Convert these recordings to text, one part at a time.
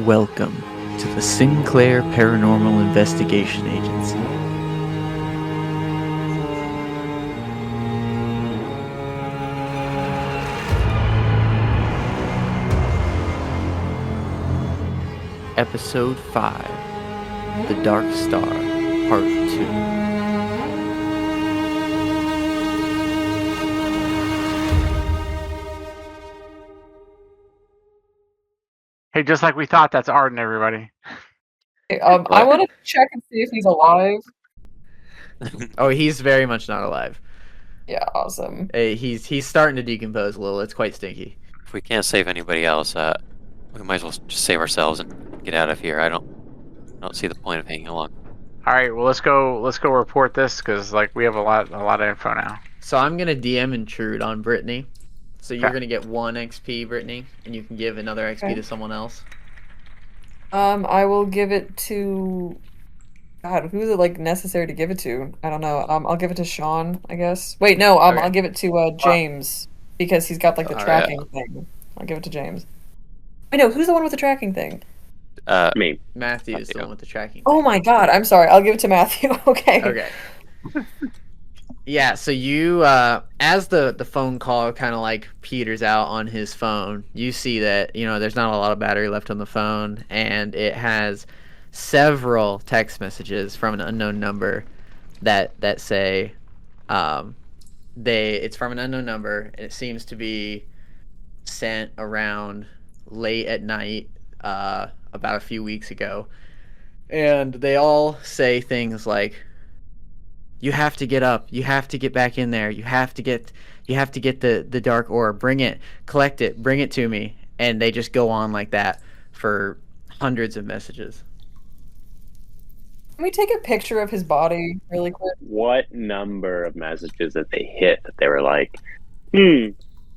welcome to the Sinclair Paranormal Investigation Agency. Episode 5, The Dark Star, Part 2. Hey, just like we thought, that's Arden, everybody. I want to check and see if he's alive. Oh, he's very much not alive. Yeah, awesome. He's starting to decompose a little. It's quite stinky. If we can't save anybody else, we might as well just save ourselves and get out of here. I don't see the point of hanging along. All right, well let's go report this because like we have a lot of info now. So I'm gonna DM intrude on Brittany. So you're Okay. gonna get 1 XP, Brittany, and you can give another XP Okay. to someone else. I will give it to... God, who's it, like, necessary to give it to? I don't know. I'll give it to Sean, I guess. Wait, no, Okay. I'll give it to, James, because he's got, like, the Alright. tracking thing. I'll give it to James. Wait, no, who's the one with the tracking thing? Me. Matthew is the Matthew. one with the tracking. Oh my god, I'm sorry. I'll give it to Matthew. Okay. Okay. Yeah, so you, as the phone call kind of like peters out on his phone, you see that, there's not a lot of battery left on the phone, and it has several text messages from an unknown number that say, it's from an unknown number, and it seems to be sent around late at night, about a few weeks ago, and they all say things like, you have to get up. You have to get back in there. You have to get the dark orb. Bring it, collect it, bring it to me. And they just go on like that for hundreds of messages. Can we take a picture of his body really quick? What number of messages that they hit that they were like,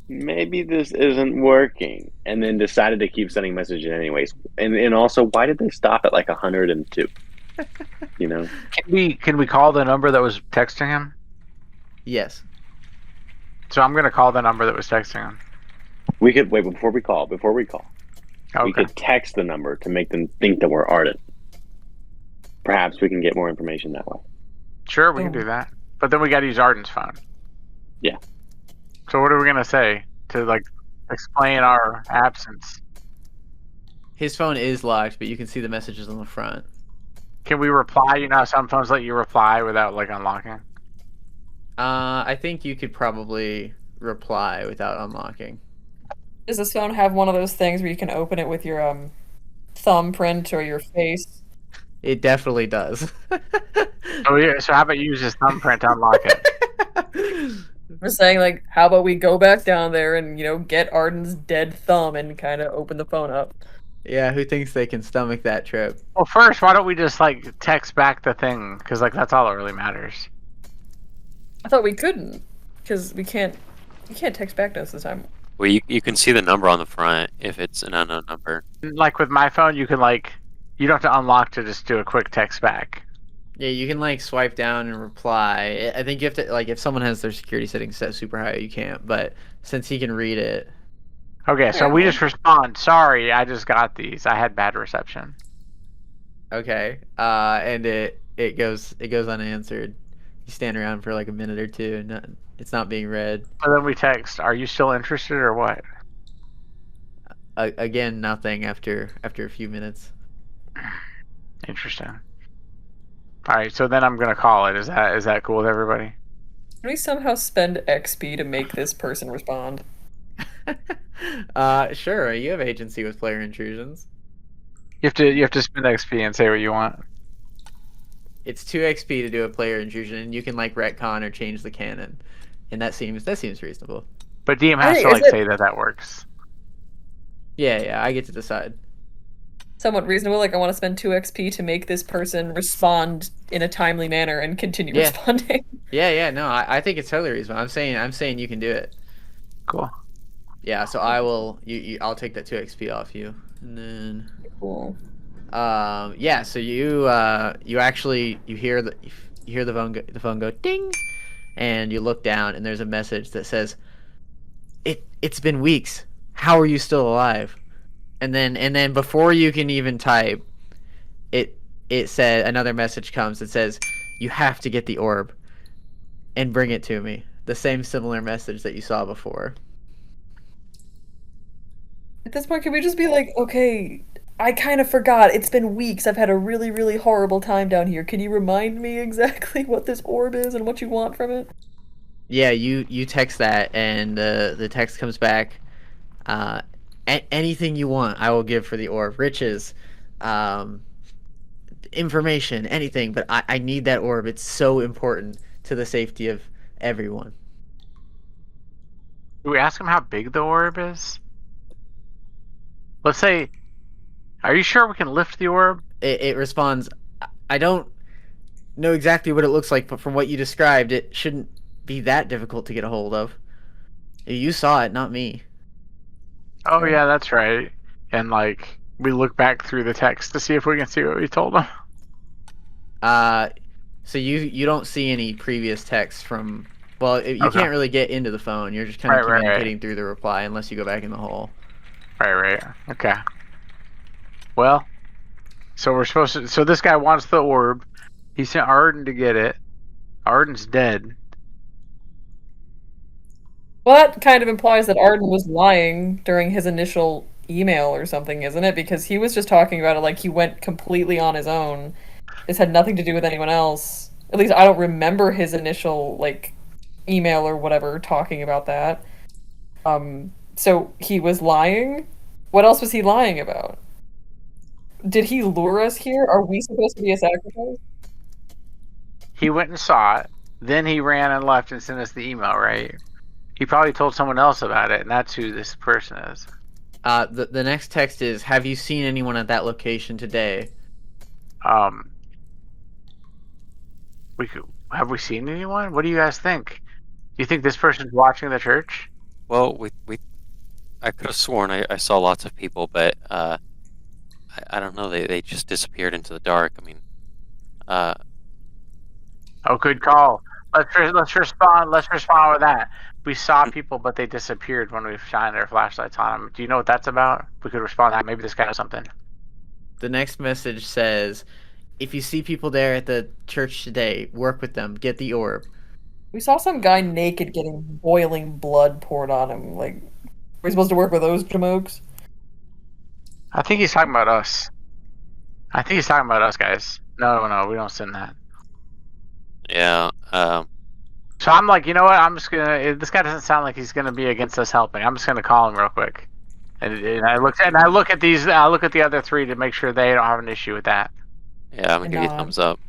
maybe this isn't working, and then decided to keep sending messages anyways? And also, why did they stop at like 102? You know, Can we call the number that was texting him? Yes. So I'm gonna call the number that was texting him. we could wait before we call. We Okay. could text the number to make them think that we're Arden. Perhaps we can get more information that way. Sure, we can do that. But then we got to use Arden's phone. Yeah. So what are we gonna say to like explain our absence? His phone is locked, but you can see the messages on the front. Can we reply? You know, how some phones let you reply without like unlocking. I think you could probably reply without unlocking. Does this phone have one of those things where you can open it with your thumbprint or your face? It definitely does. So how about you use his thumbprint to unlock it? We're saying, like, how about we go back down there and, get Arden's dead thumb and kind of open the phone up? Yeah, who thinks they can stomach that trip? Well, first, why don't we just like text back the thing? Because like that's all that really matters. I thought we couldn't, because we can't text back to us this time. Well, you can see the number on the front if it's an unknown number. Like with my phone, you can like you don't have to unlock to just do a quick text back. Yeah, you can like swipe down and reply. I think you have to, like, if someone has their security settings set super high, you can't. But since he can read it, Okay, so we just respond. Sorry, I just got these. I had bad reception. okay, and it goes unanswered. You stand around for like a minute or two, and it's not being read. And then we text. Are you still interested or what? Again, nothing after a few minutes. Interesting. All right, so then I'm gonna call it. Is that cool with everybody? Can we somehow spend XP to make this person respond? Sure. You have agency with player intrusions. You have to spend XP and say what you want. It's 2 XP to do a player intrusion, and you can like retcon or change the canon, and that seems reasonable. But DM has Hey, to is like it- say that works. Yeah, I get to decide. Somewhat reasonable, like I want to spend 2 XP to make this person respond in a timely manner and continue Yeah. responding. Yeah, no, I think it's totally reasonable. I'm saying you can do it. Cool. Yeah, so I will. I'll take that 2 XP off you, and then. Cool. Yeah. So you actually hear the phone go ding, and you look down, and there's a message that says, "It's been weeks. How are you still alive?" And then before you can even type, it said another message comes. It says, "You have to get the orb and bring it to me." The same similar message that you saw before. At this point, can we just be like, okay, I kind of forgot. It's been weeks. I've had a really, really horrible time down here. Can you remind me exactly what this orb is and what you want from it? Yeah, you text that, and the text comes back. Anything you want, I will give for the orb. Riches, information, anything. But I need that orb. It's so important to the safety of everyone. Do we ask him how big the orb is? Let's say, are you sure we can lift the orb? It responds, "I don't know exactly what it looks like, but from what you described, it shouldn't be that difficult to get a hold of. You saw it, not me." Oh yeah, that's right. And like, we look back through the text to see if we can see what we told him. So you don't see any previous texts from. Well, you Okay. can't really get into the phone. You're just kind of Right. communicating through the reply unless you go back in the hole. Right. Okay. Well, so we're supposed to. So this guy wants the orb. He sent Arden to get it. Arden's dead. Well, that kind of implies that Arden was lying during his initial email or something, isn't it? Because he was just talking about it like he went completely on his own. This had nothing to do with anyone else. At least I don't remember his initial like email or whatever talking about that. So he was lying? What else was he lying about? Did he lure us here? Are we supposed to be a sacrifice? He went and saw it. Then he ran and left and sent us the email, right? He probably told someone else about it, and that's who this person is. The next text is, "Have you seen anyone at that location today?" Have we seen anyone? What do you guys think? Do you think this person's watching the church? Well, I could have sworn I saw lots of people, but I don't know. They just disappeared into the dark. I mean, Oh, good call. Let's respond. Let's respond with that. We saw people, but they disappeared when we shined our flashlights on them. Do you know what that's about? We could respond to that. Maybe this guy knows something. The next message says, "If you see people there at the church today, work with them. Get the orb." We saw some guy naked getting boiling blood poured on him. Like, are we supposed to work with those jamokes? I think he's talking about us. I think he's talking about us, guys. No, we don't send that. yeah. So I'm like, you know what? I'm just gonna. This guy doesn't sound like he's gonna be against us helping. I'm just gonna call him real quick. And I look at these. I look at the other three to make sure they don't have an issue with that. Yeah, I'm gonna give you a thumbs up.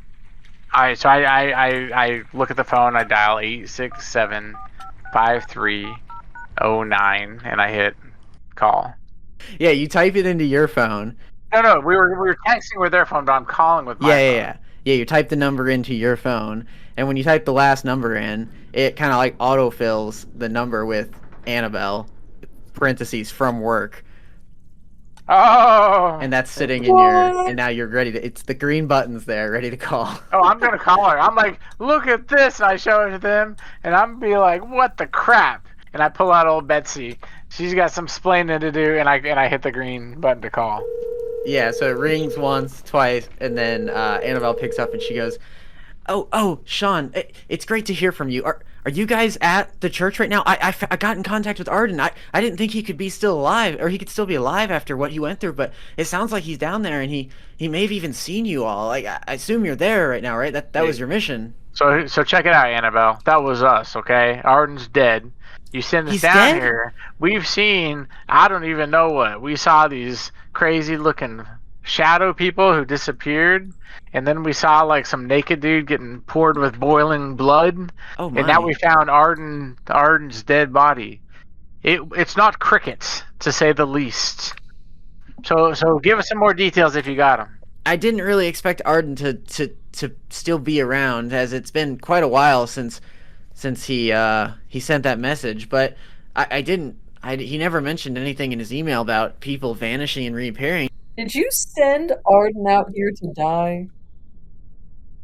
All right, so I look at the phone. I dial 867-5309, and I hit call. Yeah, you type it into your phone. No, we were texting with their phone, but I'm calling with my phone. Yeah. You type the number into your phone, and when you type the last number in, it kind of like autofills the number with Annabelle, parentheses, from work. Oh. And that's sitting in your, and now you're ready to, it's the green buttons there, ready to call. Oh, I'm gonna call her. I'm like, look at this. And I show it to them, and I'm be like, what the crap? And I pull out old Betsy. She's got some splaining to do, and I hit the green button to call. Yeah, so it rings once, twice, and then Annabelle picks up and she goes, "Oh, Sean, it's great to hear from you. Are you guys at the church right now? I got in contact with Arden. I didn't think he could be still alive, or he could still be alive after what he went through, but it sounds like he's down there, and he may have even seen you all. Like, I assume you're there right now, right? That was your mission." So check it out, Annabelle. That was us, okay? Arden's dead. You send us He's down dead? here. We've seen, I don't even know what. We saw these crazy looking shadow people who disappeared, and then we saw like some naked dude getting poured with boiling blood. Oh my. And now we found Arden's dead body. It's not crickets, to say the least. So give us some more details if you got them. I didn't really expect Arden to still be around, as it's been quite a while since he sent that message, but he never mentioned anything in his email about people vanishing and reappearing. Did you send Arden out here to die?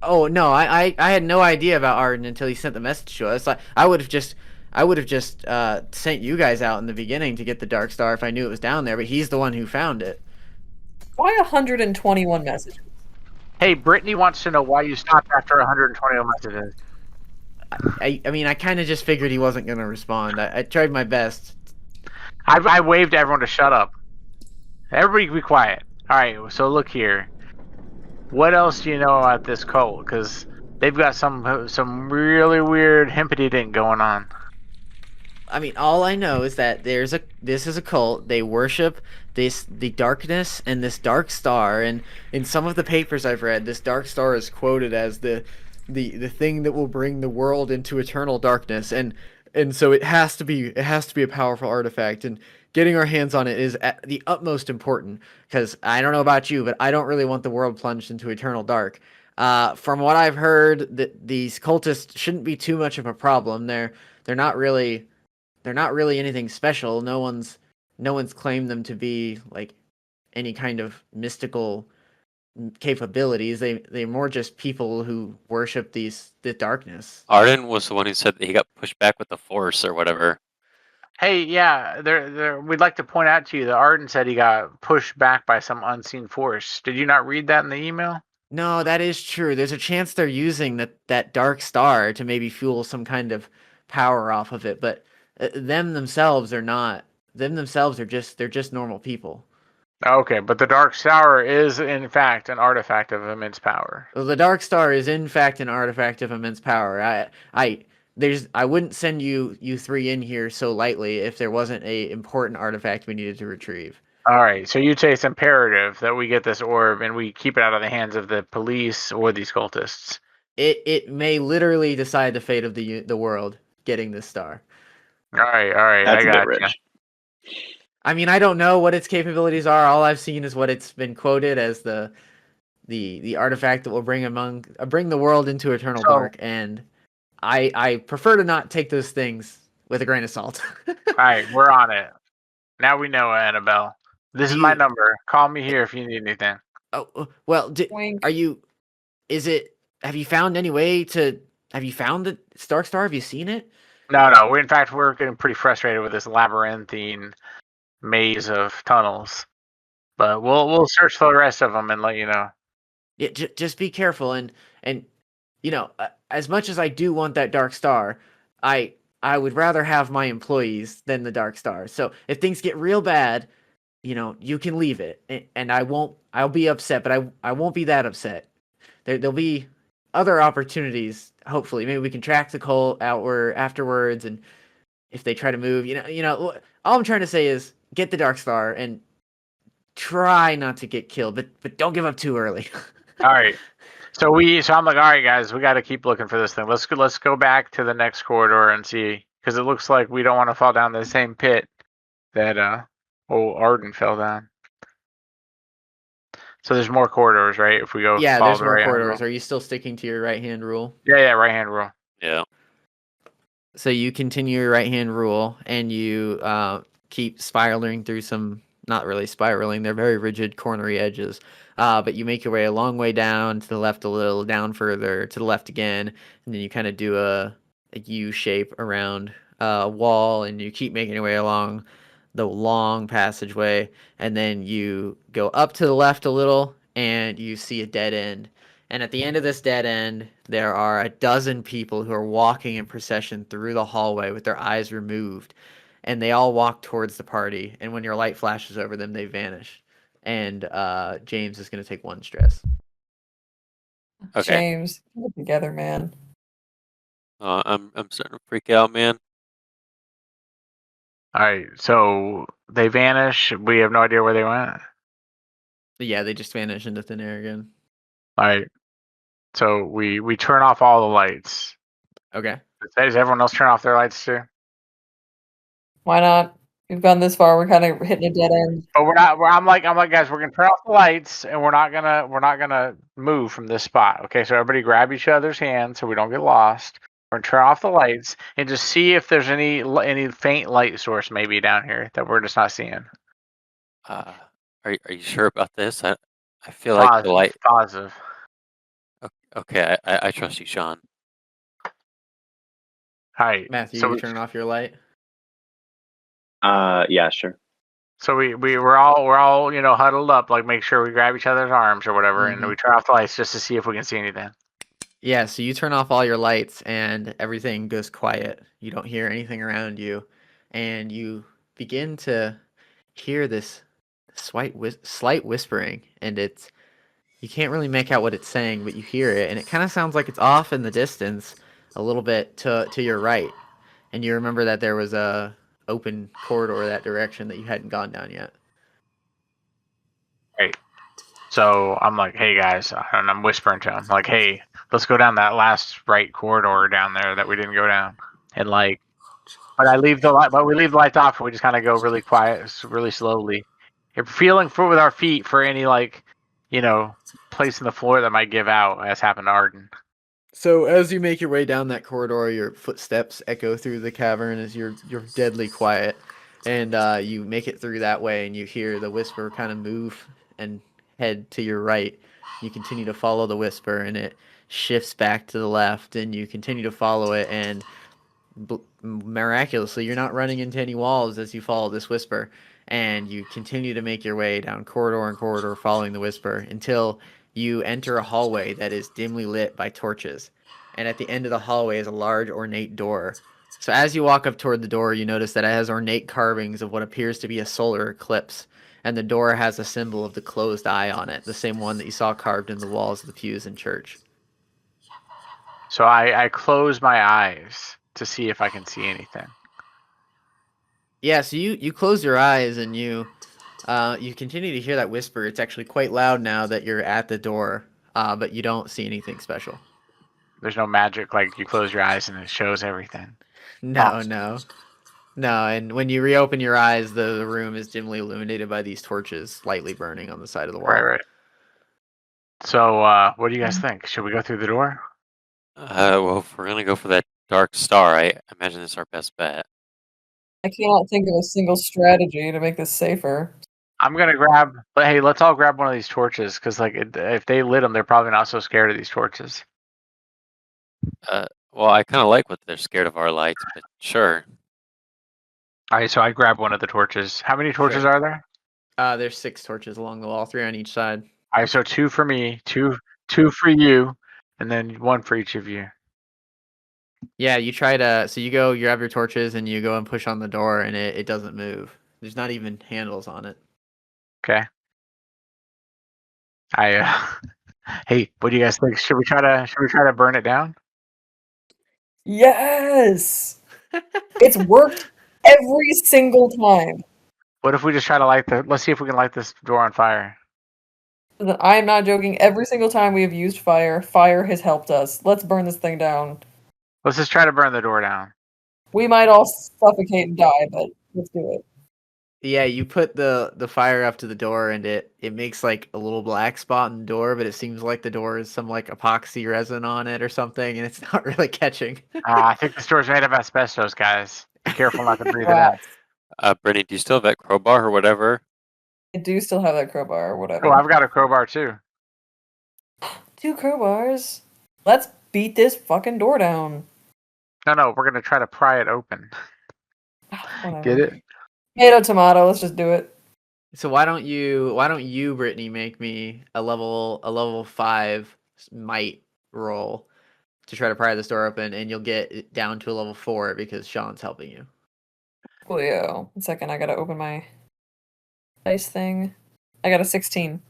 Oh no, I had no idea about Arden until he sent the message to us. I would have just I would have just sent you guys out in the beginning to get the Dark Star if I knew it was down there. But he's the one who found it. Why 121 messages? Hey, Brittany wants to know why you stopped after 120 messages. I mean, I kind of just figured he wasn't going to respond. I tried my best. I waved everyone to shut up. Everybody be quiet. All right, so look here. What else do you know about this cult? Because they've got some really weird himpity dink going on. I mean, all I know is that this is a cult. They worship the darkness and this dark star. And in some of the papers I've read, this dark star is quoted as the thing that will bring the world into eternal darkness. And so it has to be a powerful artifact. And getting our hands on it is at the utmost important. Because I don't know about you, but I don't really want the world plunged into eternal dark. From what I've heard, that these cultists shouldn't be too much of a problem. They're not really anything special. No one's claimed them to be like any kind of mystical capabilities. They're more just people who worship the darkness. Arden was the one who said that he got pushed back with the Force or whatever. Hey, yeah, we'd like to point out to you that Arden said he got pushed back by some unseen force. Did you not read that in the email? No, that is true. There's a chance they're using that dark star to maybe fuel some kind of power off of it, but them themselves are not. Them themselves are just normal people. Okay, but the Dark Tower is in fact an artifact of immense power. Well, the Dark Star is in fact an artifact of immense power. I wouldn't send you three in here so lightly if there wasn't a important artifact we needed to retrieve. All right, so you say it's imperative that we get this orb and we keep it out of the hands of the police or these cultists. It may literally decide the fate of the world getting this star. All right, That's I a got bit you. rich. I mean, I don't know what its capabilities are. All I've seen is what it's been quoted as the artifact that will bring the world into eternal dark, and I prefer to not take those things with a grain of salt. All right, we're on it. Now we know, Annabelle. This is my number. Call me here if you need anything. Oh, well, Wink. have you found any way to, have you found the Dark Star? Have you seen it? No. In fact, we're getting pretty frustrated with this labyrinthine maze of tunnels. But we'll search for the rest of them and let you know. Yeah, just be careful, and you know, as much as I do want that Dark Star, I would rather have my employees than the Dark Star. So if things get real bad, you know, you can leave it, and I'll be upset, but I won't be that upset. There'll be other opportunities. Hopefully, maybe we can track the cult outward afterwards, and if they try to move, all I'm trying to say is get the Dark Star and try not to get killed, but don't give up too early. All right. So I'm like, all right, guys, we got to keep looking for this thing. Let's go back to the next corridor and see, because it looks like we don't want to fall down the same pit that Arden fell down. So there's more corridors, right? If we go, Yeah, follow there's the more right-hand corridors. rule. Are you still sticking to your right hand rule? Yeah, right hand rule. Yeah. So you continue your right hand rule, and you keep spiraling through some, not really spiraling, they're very rigid, cornery edges. But you make your way a long way down, to the left a little, down further, to the left again, and then you kind of do a U shape around a wall, and you keep making your way along the long passageway, and then you go up to the left a little, and you see a dead end. And at the end of this dead end, there are a dozen people who are walking in procession through the hallway with their eyes removed. And they all walk towards the party. And when your light flashes over them, they vanish. And James is going to take one stress. Okay. James, get it together, man. I'm starting to freak out, man. All right. So they vanish. We have no idea where they went. But yeah, they just vanish into thin air again. All right. So we turn off all the lights. Okay. Does everyone else turn off their lights too? Why not? We've gone this far. We're kind of hitting a dead end. But we're not. I'm like, guys, we're gonna turn off the lights, and we're not gonna move from this spot. Okay, so everybody grab each other's hands so we don't get lost. We're gonna turn off the lights and just see if there's any faint light source maybe down here that we're just not seeing. Are you sure about this? I feel like the light. Positive. Okay, I trust you, Sean. All right. Matthew, So you turn off your light. Yeah, sure. So we're all huddled up, like make sure we grab each other's arms or whatever, and we turn off the lights just to see if we can see anything. Yeah, so you turn off all your lights and everything goes quiet. You don't hear anything around you, and you begin to hear this slight whispering, and you can't really make out what it's saying, but you hear it, and it kind of sounds like it's off in the distance, a little bit to your right, and you remember that there was a open corridor that direction that you hadn't gone down yet. Right. So I'm like, hey guys, and I'm whispering to them, like, hey, let's go down that last right corridor down there that we didn't go down, and like, but we leave the lights off, and we just kind of go really quiet, really slowly, and feeling for with our feet for any place in the floor that might give out, as happened to Arden. So as you make your way down that corridor, your footsteps echo through the cavern as you're deadly quiet, and you make it through that way, and you hear the whisper kind of move and head to your right. You continue to follow the whisper, and it shifts back to the left, and you continue to follow it, and miraculously, you're not running into any walls as you follow this whisper, and you continue to make your way down corridor and corridor following the whisper until you enter a hallway that is dimly lit by torches. And at the end of the hallway is a large ornate door. So as you walk up toward the door, you notice that it has ornate carvings of what appears to be a solar eclipse, and the door has a symbol of the closed eye on it, the same one that you saw carved in the walls of the pews in church. So I close my eyes to see if I can see anything. Yeah, so you close your eyes and you continue to hear that whisper. It's actually quite loud now that you're at the door, but you don't see anything special. There's no magic, like you close your eyes and it shows everything. No, Awesome. no. And when you reopen your eyes, the room is dimly illuminated by these torches, lightly burning on the side of the wall. Right. So, what do you guys think? Should we go through the door? Well, if we're gonna go for that dark star, I imagine it's our best bet. I cannot think of a single strategy to make this safer. I'm gonna but hey, let's all grab one of these torches, because if they lit them, they're probably not so scared of these torches. Well, I kind of like what they're scared of our lights, but sure. All right, so I grab one of the torches. How many torches Sure. are there? There's 6 torches along the wall, 3 on each side. All right, so 2 for me, two for you, and then 1 for each of you. Yeah, you have your torches and you go and push on the door and it doesn't move. There's not even handles on it. Okay. Hey, what do you guys think? Should we try to burn it down? Yes! It's worked every single time. What if we just try to let's see if we can light this door on fire. I am not joking. Every single time we have used fire, fire has helped us. Let's burn this thing down. Let's just try to burn the door down. We might all suffocate and die, but let's do it. Yeah, you put the fire up to the door and it makes like a little black spot in the door, but it seems like the door is some like epoxy resin on it or something, and it's not really catching. I think this door's made of asbestos, guys. Be careful not to breathe it in. Rats. Brittany, do you still have that crowbar or whatever? I do still have that crowbar or whatever. Oh, I've got a crowbar too. 2 crowbars. Let's beat this fucking door down. No, we're gonna try to pry it open. Whatever. Get it? Tomato, let's just do it. So why don't you, Brittany, make me a level 5 might roll to try to pry this door open, and you'll get it down to a level 4 because Sean's helping you. Coolio. 1 second, I gotta open my dice thing. I got a 16.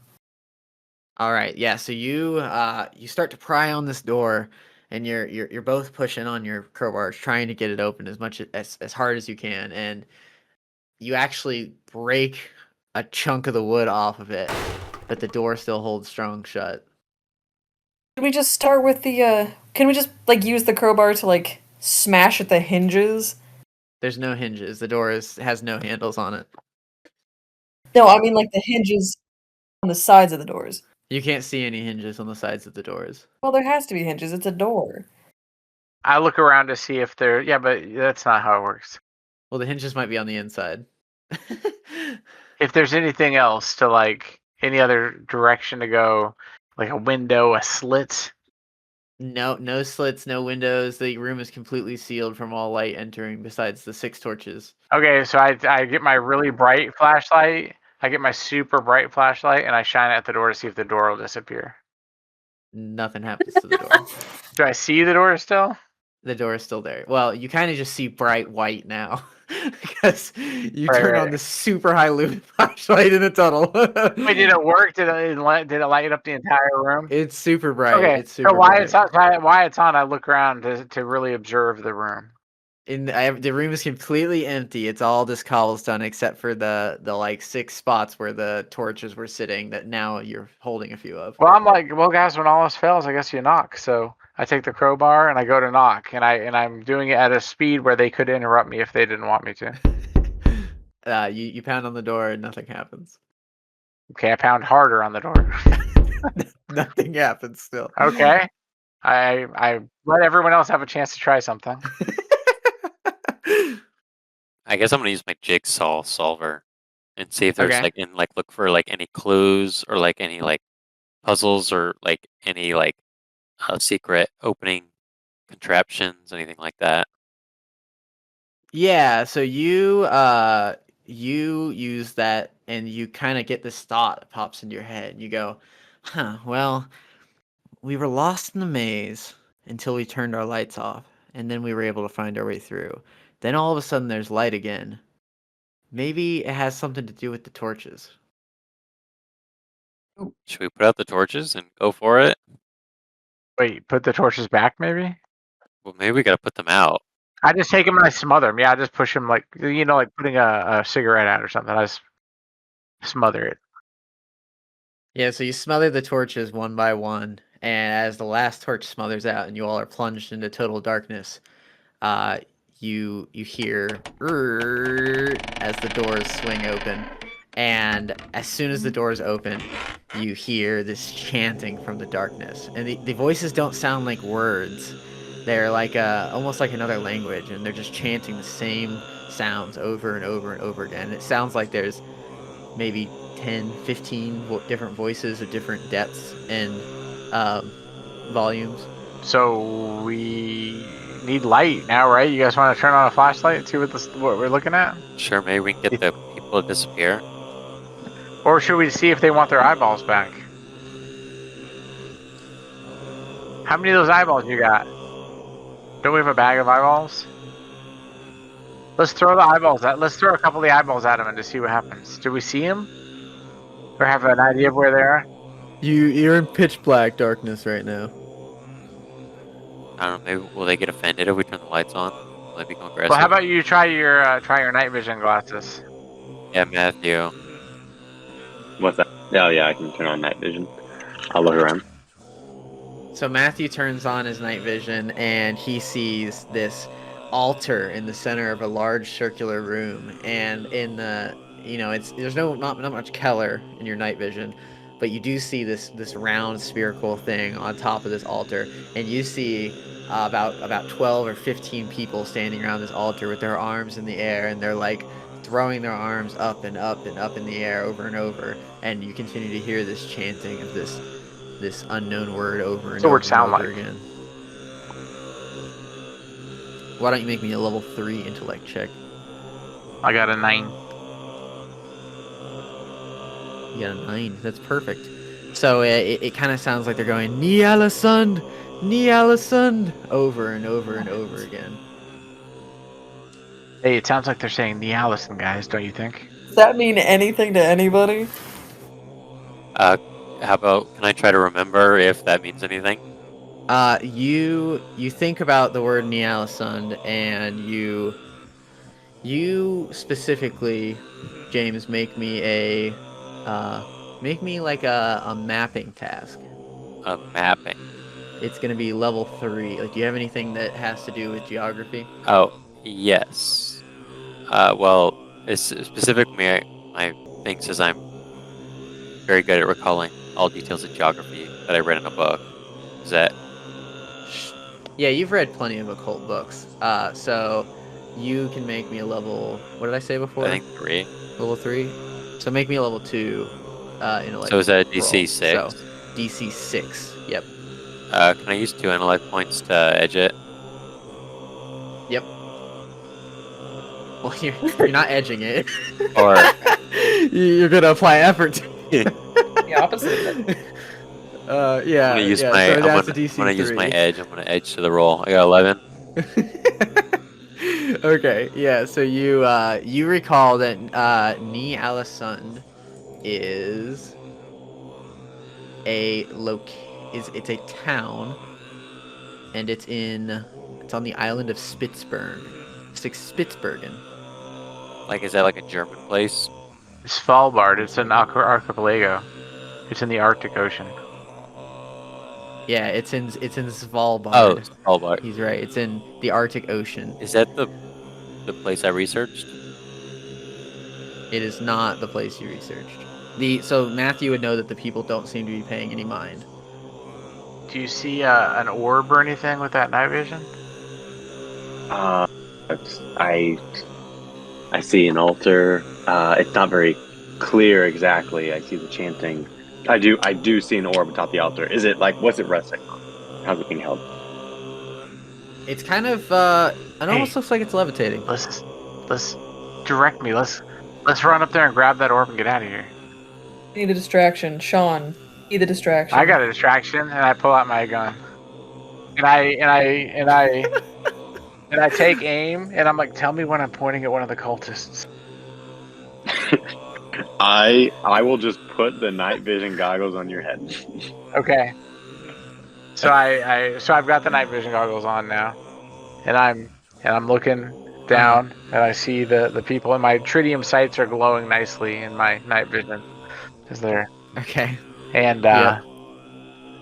All right, yeah. So you start to pry on this door, and you're both pushing on your crowbars, trying to get it open as hard as you can, and you actually break a chunk of the wood off of it, but the door still holds strong shut. Should we just start with the can we just use the crowbar to smash at the hinges? There's no hinges. The door has no handles on it. No, I mean the hinges on the sides of the doors. You can't see any hinges on the sides of the doors. Well, there has to be hinges. It's a door. I look around to see if there. Yeah, but that's not how it works. Well, the hinges might be on the inside. If there's anything else to any other direction to go, like a window, a slit. No slits, no windows. The room is completely sealed from all light entering besides the 6 torches. Okay, so I get my really bright flashlight. I get my super bright flashlight and I shine it at the door to see if the door will disappear. Nothing happens to the door. Do I see the door still? The door is still there. Well, you kind of just see bright white now because you Right, turn on right. the super high lumen flashlight in the tunnel. Wait, did it work? Did it light up the entire room? It's super bright. Okay, It's super so while bright. it's on, while it's on, I look around to really observe the room. The room is completely empty. It's all just cobblestone except for the like 6 spots where the torches were sitting that now you're holding a few of. Well, I'm like, well, guys, when all else fails, I guess you knock. So I take the crowbar and I go to knock, and I'm doing it at a speed where they could interrupt me if they didn't want me to. You pound on the door and nothing happens. Okay, I pound harder on the door. Nothing happens still. Okay, I let everyone else have a chance to try something. I guess I'm gonna use my jigsaw solver and see if there's Okay. look for any clues or any puzzles or any secret opening contraptions, anything like that. Yeah, so you use that and you kind of get this thought that pops into your head. You go, well, we were lost in the maze until we turned our lights off, and then we were able to find our way through. Then all of a sudden there's light again. Maybe it has something to do with the torches. Should we put out the torches and go for it? Wait, put the torches back, maybe? Well, maybe we gotta put them out. I just take them and I smother them. Yeah, I just push them like putting a cigarette out or something. I just smother it. Yeah, so you smother the torches one by one, and as the last torch smothers out and you all are plunged into total darkness, you hear as the doors swing open, and as soon as the doors open, you hear this chanting from the darkness, and the voices don't sound like words. They're like almost like another language, and they're just chanting the same sounds over and over and over again. It sounds like there's maybe 10, 15 different voices of different depths and volumes. So we need light now, right? You guys want to turn on a flashlight and see what we're looking at? Sure, maybe we can get the people to disappear. Or should we see if they want their eyeballs back? How many of those eyeballs you got? Don't we have a bag of eyeballs? Let's throw the eyeballs at. Let's throw a couple of the eyeballs at them and just see what happens. Do we see them? Or have an idea of where they are? You're in pitch black darkness right now. I don't know. Maybe will they get offended if we turn the lights on? Will they become aggressive? Well, how about you try your night vision glasses? Yeah, Matthew. What's that? Oh yeah, I can turn on night vision. I'll look around. So Matthew turns on his night vision and he sees this altar in the center of a large circular room, and in the there's not much color in your night vision, but you do see this round spherical thing on top of this altar, and you see about 12 or 15 people standing around this altar with their arms in the air, and they're like throwing their arms up and up and up in the air over and over, and you continue to hear this chanting of this unknown word over and over, and over again. Why don't you make me a level 3 intellect check? I got a 9. You got a 9. That's perfect. So it kind of sounds like they're going Ni Alasund, Ni Alasund over and over and over again. Hey, it sounds like they're saying the Allison guys, don't you think? Does that mean anything to anybody? How about, can I try to remember if that means anything? You think about the word Nialasund, and you specifically, James, make me like a mapping task. A mapping. It's gonna be level 3. Like, do you have anything that has to do with geography? Oh, yes. Well, it's specifically my thing says I'm very good at recalling all details of geography that I read in a book. Is that? Yeah, you've read plenty of occult books. So you can make me a level. What did I say before? I think 3. Level 3. So make me a level 2 intellect. So is that a DC 6? So DC 6. Yep. Can I use 2 analyte points to edge it? Yep. Well, you're not edging it. Or You're gonna apply effort to The opposite of it. yeah, I'm gonna use yeah. my So that's a I'm DC gonna use my 3. edge. I'm gonna edge to the roll. I got 11. Okay, yeah. So you recall that Ni Alasund is it's a town, and it's on the island of Spitsbergen. Like, is that like a German place? Svalbard. It's an archipelago. It's in the Arctic Ocean. Yeah, it's in Svalbard. Oh, Svalbard. He's right. It's in the Arctic Ocean. Is that the place I researched? It is not the place you researched. So Matthew would know that the people don't seem to be paying any mind. Do you see an orb or anything with that night vision? I see an altar. It's not very clear exactly. I see the chanting. I do see an orb atop the altar. Is it like, what's it resting on? How's it being held? It's kind of it almost looks like it's levitating. Let's direct me. Let's run up there and grab that orb and get out of here. Need a distraction, Sean. Need a distraction. I got a distraction, and I pull out my gun, and I take aim, and I'm like, tell me when I'm pointing at one of the cultists. I will just put the night vision goggles on your head. Okay. So I've got the night vision goggles on now, and I'm looking down, and I see the people, and my tritium sights are glowing nicely in my night vision. Is there? Okay. And Yeah.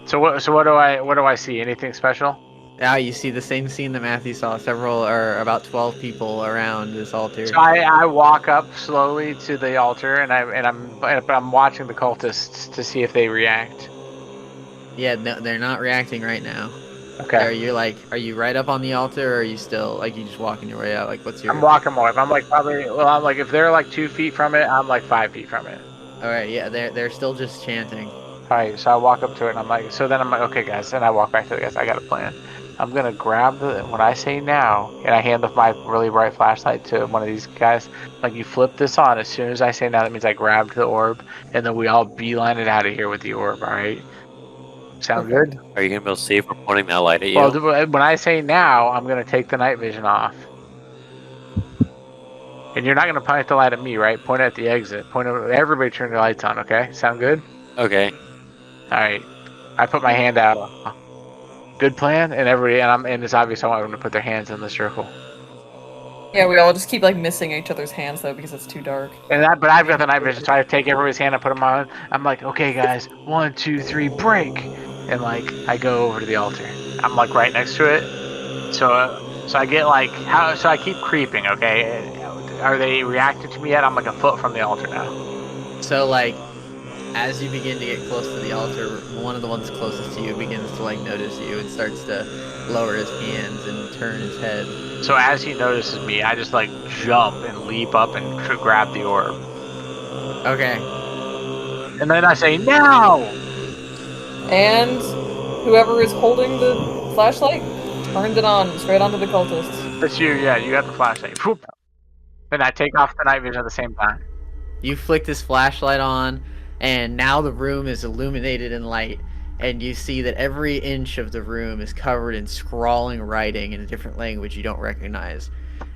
So what do I see? Anything special? Now you see the same scene that Matthew saw. About 12 people around this altar. So I walk up slowly to the altar, and I'm watching the cultists to see if they react. Yeah, no, they're not reacting right now. Okay. Are you right up on the altar, or are you still like you just walking your way out? Like, what's your? I'm walking more. I'm like I'm like if they're like 2 feet from it, I'm like 5 feet from it. All right, yeah, they're still just chanting. Alright, so I walk up to it, and I'm like, okay, guys, and I walk back to the guys. I got a plan. I'm gonna grab when I say now, and I hand my really bright flashlight to one of these guys. Like, you flip this on as soon as I say now. That means I grabbed the orb, and then we all beeline it out of here with the orb. All right? Sound good? Are you gonna be able to see if we're pointing that light at you? Well, when I say now, I'm gonna take the night vision off, and you're not gonna point the light at me, right? Point it at the exit. Everybody turn their lights on. Okay? Sound good? Okay. All right. I put my hand out. Good plan, and it's obvious I want them to put their hands in the circle. Yeah, we all just keep like missing each other's hands though because it's too dark. But I've got the night vision, so I take everybody's hand, I put them on. I'm like, okay, guys, 1, 2, 3, break, and like I go over to the altar. I'm like right next to it, so I get like so I keep creeping. Okay, are they reacting to me yet? I'm like a foot from the altar now. So like, as you begin to get close to the altar, one of the ones closest to you begins to like notice you and starts to lower his hands and turn his head. So as he notices me, I just like jump and leap up and grab the orb. Okay. And then I say, now! And whoever is holding the flashlight turns it on straight onto the cultists. That's you, yeah, you got the flashlight. Whoop. Then I take off the night vision at the same time. You flick this flashlight on, and now the room is illuminated in light, and you see that every inch of the room is covered in scrawling writing in a different language you don't recognize.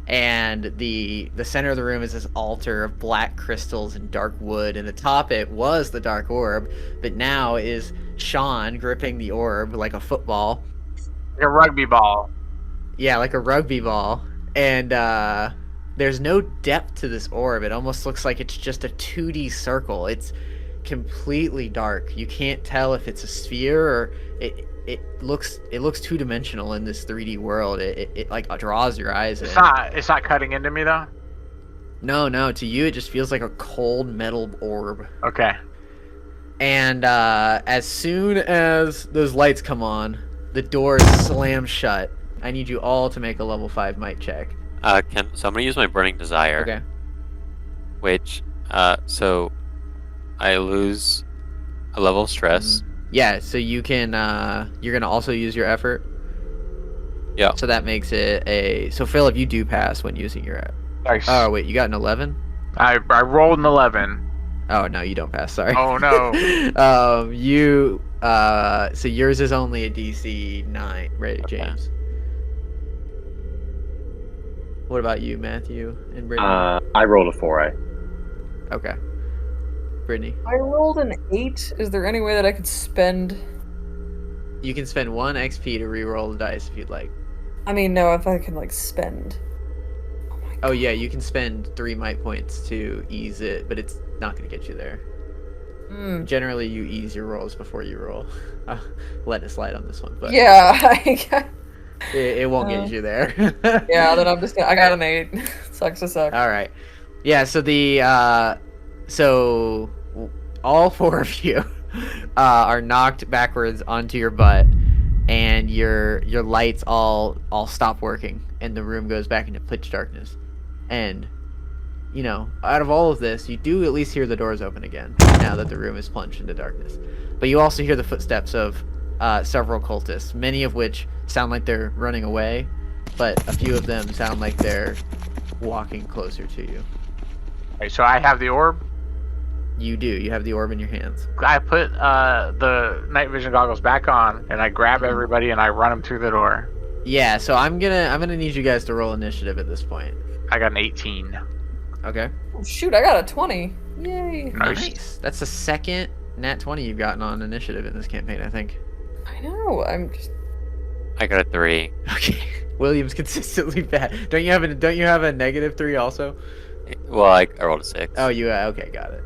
And the center of the room is this altar of black crystals and dark wood, and atop it was the dark orb, but now is Sean gripping the orb like a football. Like a rugby ball. Yeah, like a rugby ball. And there's no depth to this orb. It almost looks like it's just a 2D circle. It's completely dark. You can't tell if it's a sphere or it looks two-dimensional in this 3D world. It like draws your eyes in. It's not cutting into me though? No, to you it just feels like a cold metal orb. Okay. And as soon as those lights come on, the doors slam shut. I need you all to make a level 5 might check. So I'm gonna use my burning desire. Okay. Which so I lose a level of stress, Yeah, so you can you're gonna also use your effort. Yeah. So that makes it a so Philip, you do pass when using your Nice. Oh wait, you got an 11? I rolled an 11. Oh no, you don't pass, sorry. Oh, no. You so yours is only a DC 9, right, Okay. James? What about you, Matthew and Brittany? I rolled a 4. Okay. Brittany. I rolled an 8. Is there any way that I could spend? You can spend 1 XP to re-roll the dice if you'd like. I mean, no, if I can like spend. Oh my Oh yeah, you can spend 3 might points to ease it, but it's not going to get you there. Mm. Generally, you ease your rolls before you roll. Let it slide on this one, but Yeah, it won't get you there. yeah. Then I'm just gonna. I got an 8. Sucks to suck. All right. Yeah. So so all 4 of you are knocked backwards onto your butt, and your lights all stop working, and the room goes back into pitch darkness. And you know, out of all of this, you do at least hear the doors open again now that the room is plunged into darkness. But you also hear the footsteps of several cultists, many of which sound like they're running away, but a few of them sound like they're walking closer to you. Okay, so I have the orb. You do. You have the orb in your hands. I put the night vision goggles back on, and I grab everybody and I run them through the door. Yeah. So I'm gonna need you guys to roll initiative at this point. I got an 18. Okay. Oh, shoot, I got a 20. Yay! Nice. That's the second nat 20 you've gotten on initiative in this campaign, I think. I know. I'm just. I got a 3. Okay. William's consistently bad. Don't you have a -3 also? Well, I rolled a 6. Oh, you okay? Got it.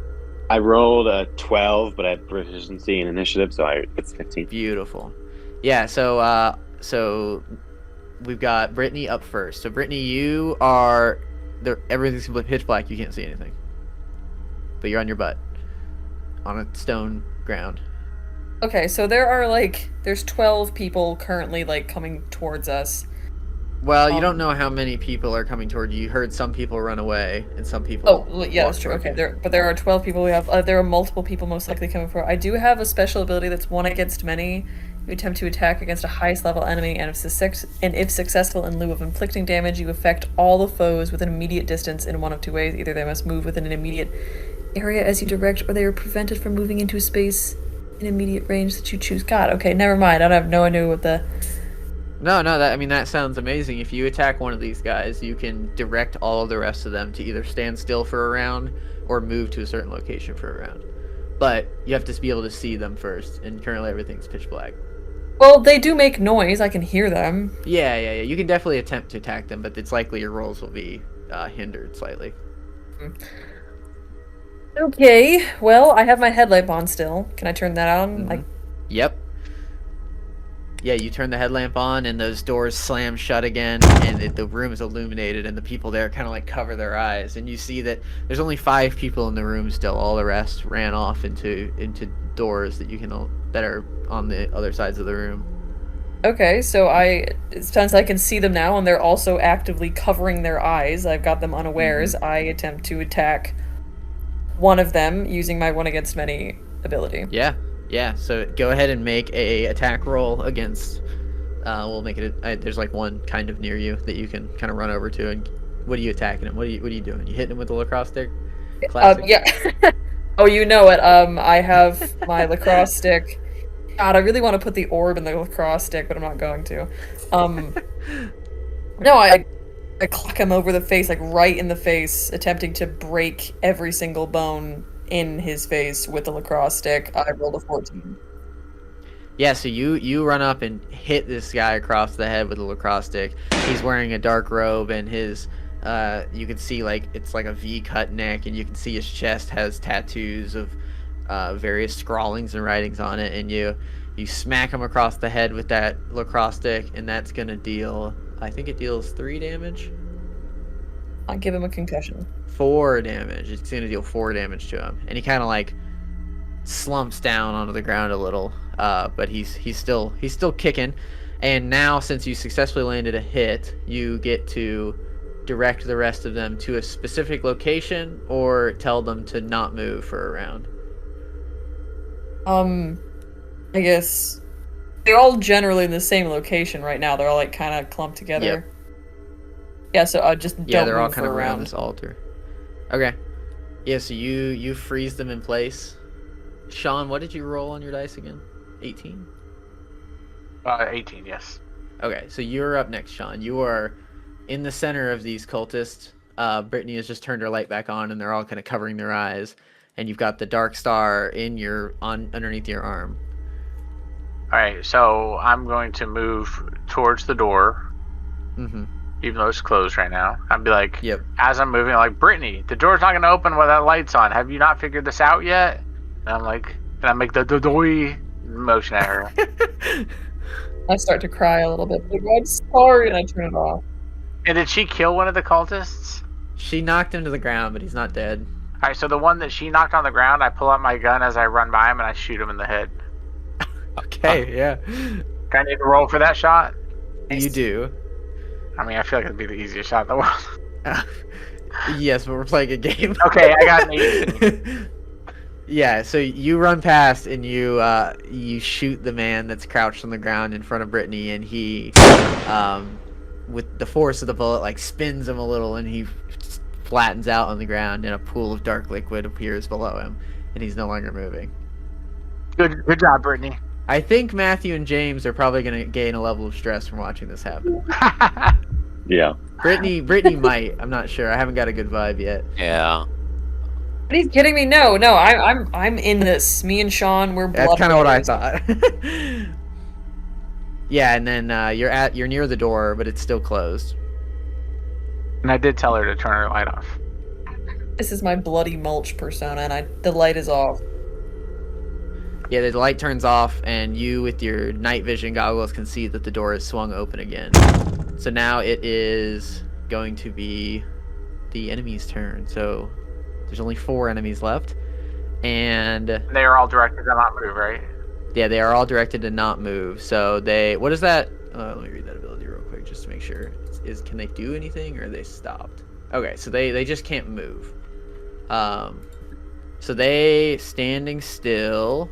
I rolled a 12, but I had proficiency in initiative, so it's 15. Beautiful. Yeah. So we've got Brittany up first. So Brittany, you are everything's pitch black. You can't see anything, but you're on your butt on a stone ground. Okay, so there's 12 people currently coming towards us. Well, you don't know how many people are coming toward you. You heard some people run away, and some people. Oh, well, yeah, that's walk true. toward Okay, you. there are 12 people. We have there are multiple people most likely coming forward. I do have a special ability that's 1 against many. You attempt to attack against a highest level enemy, and if successful, in lieu of inflicting damage, you affect all the foes within immediate distance in one of 2 ways. Either they must move within an immediate area as you direct, or they are prevented from moving into a space in immediate range that you choose. God, okay, never mind. I have no idea what the. No, that sounds amazing. If you attack one of these guys, you can direct all of the rest of them to either stand still for a round or move to a certain location for a round. But you have to be able to see them first, and currently everything's pitch black. Well, they do make noise. I can hear them. Yeah. You can definitely attempt to attack them, but it's likely your rolls will be hindered slightly. Okay, well, I have my headlamp on still. Can I turn that on? Yep. Yeah, you turn the headlamp on, and those doors slam shut again, and the room is illuminated, and the people there kind of cover their eyes, and you see that there's only 5 people in the room still. All the rest ran off into doors that are on the other sides of the room. Okay, so since I can see them now, and they're also actively covering their eyes, I've got them unawares. I attempt to attack one of them using my 1 against many ability. Yeah, so go ahead and make a attack roll against. We'll make it. There's one kind of near you that you can kind of run over to. And what are you attacking him? What are you doing? You hitting him with a lacrosse stick? Classic. Yeah. Oh, you know it. I have my lacrosse stick. God, I really want to put the orb in the lacrosse stick, but I'm not going to. No, I clock him over the face, right in the face, attempting to break every single bone in his face with the lacrosse stick. I rolled a 14. Yeah, so you run up and hit this guy across the head with a lacrosse stick. He's wearing a dark robe, and his you can see it's like a V-cut neck, and you can see his chest has tattoos of various scrawlings and writings on it, and you smack him across the head with that lacrosse stick, and that's gonna deal. I think it deals 3 damage. I'll give him a concussion. 4 damage. It's gonna deal 4 damage to him, and he kind of slumps down onto the ground a little, but he's still kicking. And now, since you successfully landed a hit, you get to direct the rest of them to a specific location or tell them to not move for a round. I guess they're all generally in the same location right now. They're all like kind of clumped together. Yep. Yeah, so just Yeah, don't they're all move kind for of a around round. this altar. Okay. Yeah, so you freeze them in place. Sean, what did you roll on your dice again? 18? 18, yes. Okay, so you're up next, Sean. You are in the center of these cultists. Brittany has just turned her light back on, and they're all kind of covering their eyes. And you've got the dark star underneath your arm. All right, so I'm going to move towards the door, Mm-hmm. even though it's closed right now. I'd be like, Yep. as I'm moving, like, Brittany, the door's not going to open while that light's on. Have you not figured this out yet? And I'm like, and I make the doy motion at her. I start to cry a little bit. Like, I'm sorry, and I turn it off. And did she kill one of the cultists? She knocked him to the ground, but he's not dead. All right, so the one that she knocked on the ground, I pull out my gun as I run by him and I shoot him in the head. Okay, yeah. Can I need to roll for that shot? You do. I mean, I feel like it'd be the easiest shot in the world. Yes, but we're playing a game. Okay, I got an 18. Yeah, so you run past and you shoot the man that's crouched on the ground in front of Brittany, and he, with the force of the bullet, like spins him a little, and he flattens out on the ground, and a pool of dark liquid appears below him, and he's no longer moving. Good job, Brittany. I think Matthew and James are probably going to gain a level of stress from watching this happen. Yeah. Brittany might. I'm not sure. I haven't got a good vibe yet. Yeah. Are you kidding me? No, I'm in this. Me and Sean, we're blood That's kind of what I brothers. thought. Yeah, and then you're near the door, but it's still closed. And I did tell her to turn her light off. This is my bloody mulch persona, and the light is off. Yeah, the light turns off, and you, with your night vision goggles, can see that the door is swung open again. So now it is going to be the enemy's turn. So there's only 4 enemies left, and They are all directed to not move, right? yeah, they are all directed to not move. So what is that? Let me read that ability real quick just to make sure. Can they do anything, or are they stopped? Okay, so they just can't move. So they, standing still,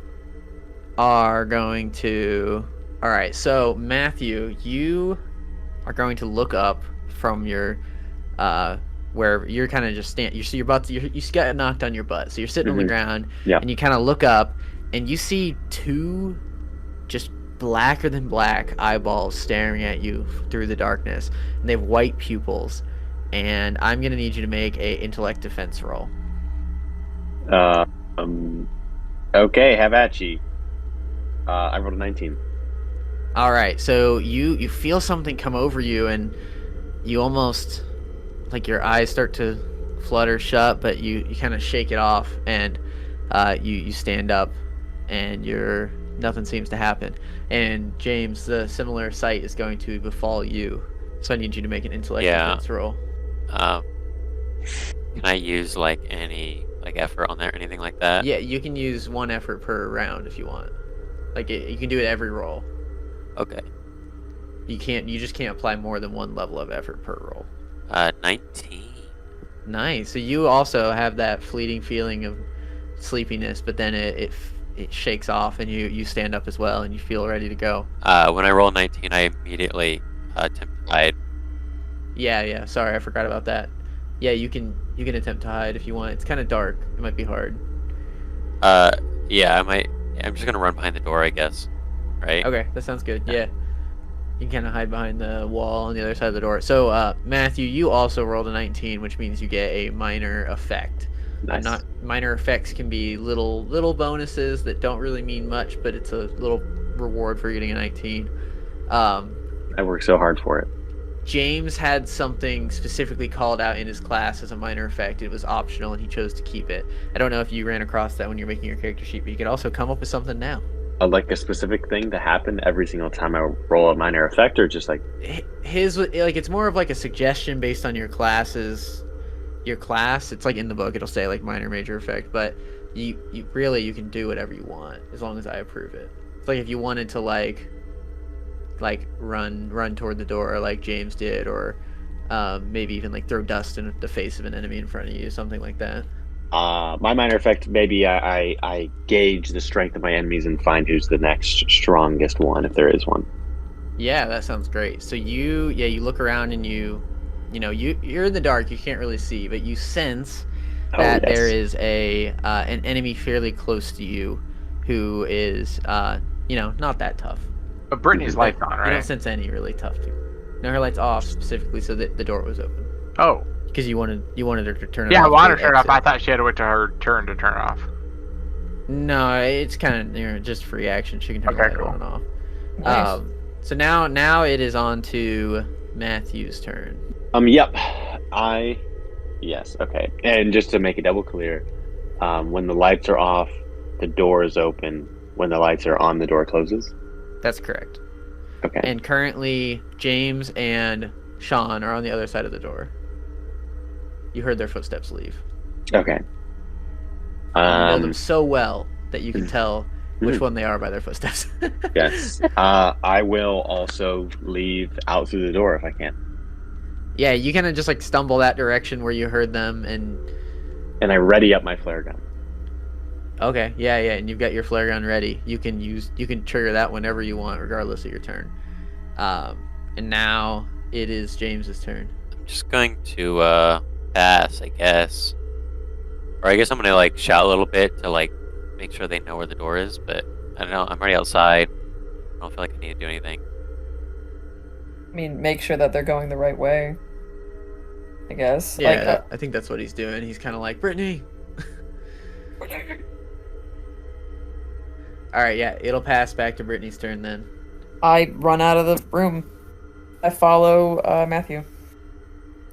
are going to... Alright, so Matthew, you are going to look up from your where you're kind of just you're about to, you got knocked on your butt, so you're sitting on the ground. Yeah. And you kind of look up and you see 2 just blacker than black eyeballs staring at you through the darkness, and they have white pupils, and I'm gonna need you to make a intellect defense roll. Okay, have at ye. I rolled a 19. All right, so you feel something come over you, and you almost, like, your eyes start to flutter shut, but you kind of shake it off, and you stand up, and nothing seems to happen. And James, the similar sight is going to befall you, so I need you to make an intellect defense roll. Can I use like any effort on there, anything like that? Yeah, you can use 1 effort per round if you want. You can do it every roll. Okay. You just can't apply more than 1 level of effort per roll. 19. Nice. So you also have that fleeting feeling of sleepiness, but then it shakes off, and you stand up as well, and you feel ready to go. When I roll 19, I immediately attempt to hide. Yeah. Sorry, I forgot about that. Yeah, you can attempt to hide if you want. It's kind of dark. It might be hard. Yeah, I might. I'm just gonna run behind the door, I guess. Right? Okay, that sounds good. Yeah. You can kind of hide behind the wall on the other side of the door. So, Matthew, you also rolled a 19, which means you get a minor effect. Nice. Minor effects can be little bonuses that don't really mean much, but it's a little reward for getting a 19. I worked so hard for it. James had something specifically called out in his class as a minor effect. It was optional, and he chose to keep it. I don't know if you ran across that when you're making your character sheet, but you could also come up with something now. Like a specific thing to happen every single time I roll a minor effect, or just like his, like, it's more of like a suggestion based on your class. It's like in the book, it'll say like minor, major effect, but you can do whatever you want as long as I approve it. It's like if you wanted to like run toward the door like James did, or maybe even like throw dust in the face of an enemy in front of you, something like that. My minor effect, maybe I gauge the strength of my enemies and find who's the next strongest one, if there is one. Yeah, that sounds great. So you look around and you're in the dark, you can't really see, but you sense Oh, that there yes. is an enemy fairly close to you who is not that tough. But Brittany's But lights on, you don't right? sense any really tough people. No, her lights off specifically so that the door was open. Oh. Because you wanted her to turn it Yeah, off. I wanted to turn it off. exit. I thought she had to wait to her turn to turn it off. No, it's kind of just free action. She can turn the Okay, light cool. on and off. Nice. So now it is on to Matthew's turn. Yep. Yes, okay. And just to make it double clear, when the lights are off, the door is open. When the lights are on, the door closes. That's correct. Okay. And currently, James and Sean are on the other side of the door. You heard their footsteps leave. Okay. You know them so well that you can tell which Mhm. one they are by their footsteps. Yes. I will also leave out through the door if I can. Yeah, you kind of just like stumble that direction where you heard them, and I ready up my flare gun. okay, yeah, and you've got your flare gun ready. You can trigger that whenever you want, regardless of your turn. And now it is James's turn. I'm just going to pass, I guess. Or I guess I'm gonna like shout a little bit to like make sure they know where the door is, but I don't know, I'm already outside. I don't feel like I need to do anything. I mean, make sure that they're going the right way. I guess. Yeah, I think that's what he's doing. He's kind of like, Brittany. All right, yeah, it'll pass back to Brittany's turn then. I run out of the room. I follow Matthew.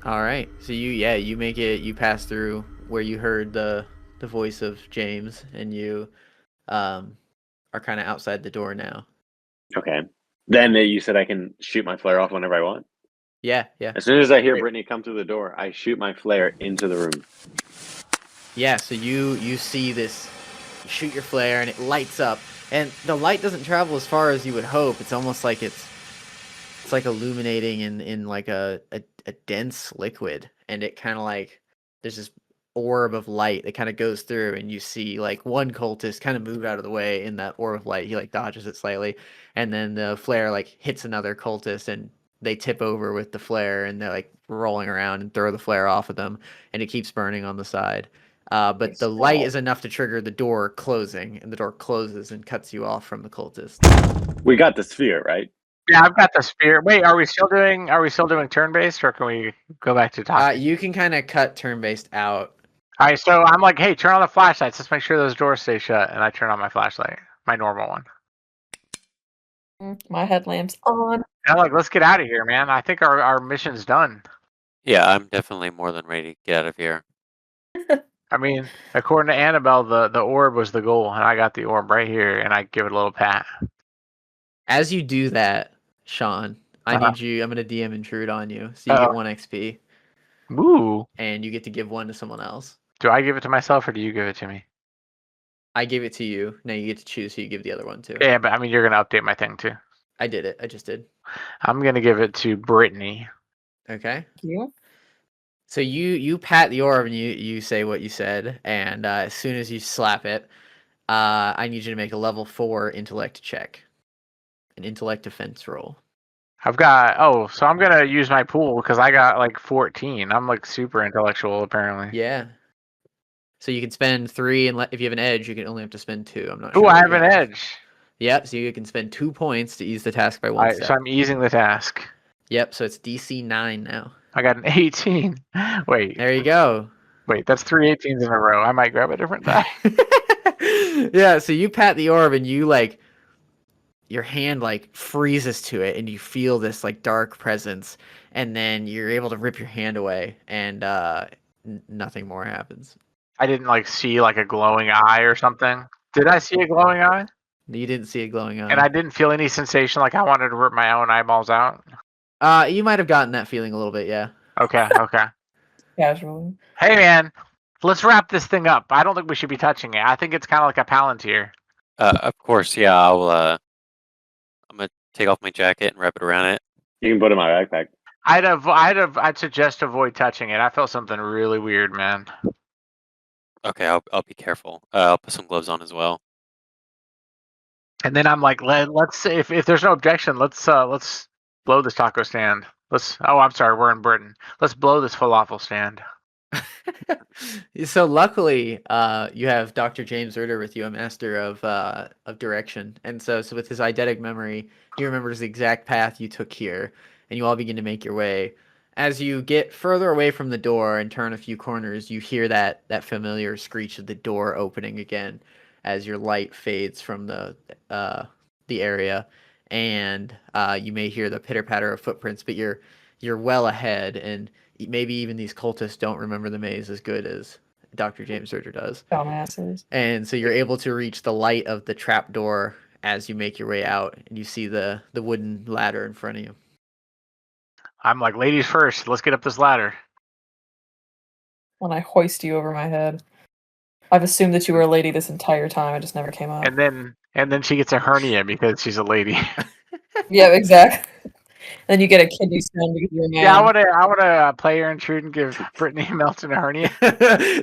All right, so you make it. You pass through where you heard the voice of James, and you are kind of outside the door now. Okay. Then you said I can shoot my flare off whenever I want. Yeah. As soon as I hear Great. Brittany come through the door, I shoot my flare into the room. Yeah, so you see this, you shoot your flare and it lights up, and the light doesn't travel as far as you would hope. It's almost like it's like illuminating in like a dense liquid, and it kind of like there's this orb of light that kind of goes through, and you see like one cultist kind of move out of the way in that orb of light. He like dodges it slightly, and then the flare like hits another cultist, and they tip over with the flare, and they're like rolling around and throw the flare off of them, and it keeps burning on the side. But the light is enough to trigger the door closing, and the door closes and cuts you off from the cultist. We got the sphere, right? Yeah, I've got the spear. Wait, are we still doing turn based, or can we go back to talking? You can kind of cut turn based out. All right, so I'm like, hey, turn on the flashlights. Let's make sure those doors stay shut, and I turn on my flashlight, my normal one. My headlamp's on. And I'm like, let's get out of here, man. I think our mission's done. Yeah, I'm definitely more than ready to get out of here. I mean, according to Annabelle, the orb was the goal, and I got the orb right here, and I give it a little pat. As you do that, Sean, I need you. I'm gonna DM intrude on you, so you get 1 XP, Ooh. and you get to give 1 to someone else. Do I give it to myself, or do you give it to me? I give it to you. Now you get to choose who you give the other one to. Yeah, but I mean, you're gonna update my thing too. I did it. I just did. I'm gonna give it to Brittany. Okay. You? So you pat the orb and you say what you said, and as soon as you slap it, I need you to make a level 4 intellect check, an intellect defense roll. I've got so I'm gonna use my pool because I got like 14. I'm like super intellectual apparently. Yeah. So you can spend 3, and if you have an edge, you can only have to spend 2. I'm not sure. Ooh, I have an edge. Yep. So you can spend 2 points to ease the task by 1 step. So I'm easing the task. Yep. So it's DC 9 now. I got an 18. Wait. There you go. Wait, that's 3 18s in a row. I might grab a different die. Yeah. So you pat the orb and you like. Your hand like freezes to it, and you feel this like dark presence, and then you're able to rip your hand away, and nothing more happens. I didn't like see like a glowing eye or something. Did I see a glowing eye? You didn't see a glowing eye, and I didn't feel any sensation like I wanted to rip my own eyeballs out. You might have gotten that feeling a little bit, yeah. Okay. Casually. Hey man, let's wrap this thing up. I don't think we should be touching it. I think it's kind of like a Palantir. Of course, yeah. I'm gonna take off my jacket and wrap it around it. You can put it in my backpack. I'd suggest avoid touching it. I felt something really weird, man. Okay, I'll be careful. I'll put some gloves on as well. And then I'm like, let's if there's no objection, let's blow this taco stand. I'm sorry, we're in Britain. Let's blow this falafel stand. So luckily, you have Dr. James Ritter with you, a master of direction, and so with his eidetic memory, he remembers the exact path you took here, and you all begin to make your way. As you get further away from the door and turn a few corners, you hear that familiar screech of the door opening again, as your light fades from the area, and you may hear the pitter patter of footprints, but you're well ahead, and maybe even these cultists don't remember the maze as good as Dr. James Ritter does. Dumbasses. And so you're able to reach the light of the trap door as you make your way out, and you see the wooden ladder in front of you. I'm like, ladies first. Let's get up this ladder. When I hoist you over my head. I've assumed that you were a lady this entire time. I just never came up. And then she gets a hernia because she's a lady. Yeah, exactly. Then you get a kidney stone because you're a man. Yeah, I wanna play her intrude and give Brittany Melton a hernia.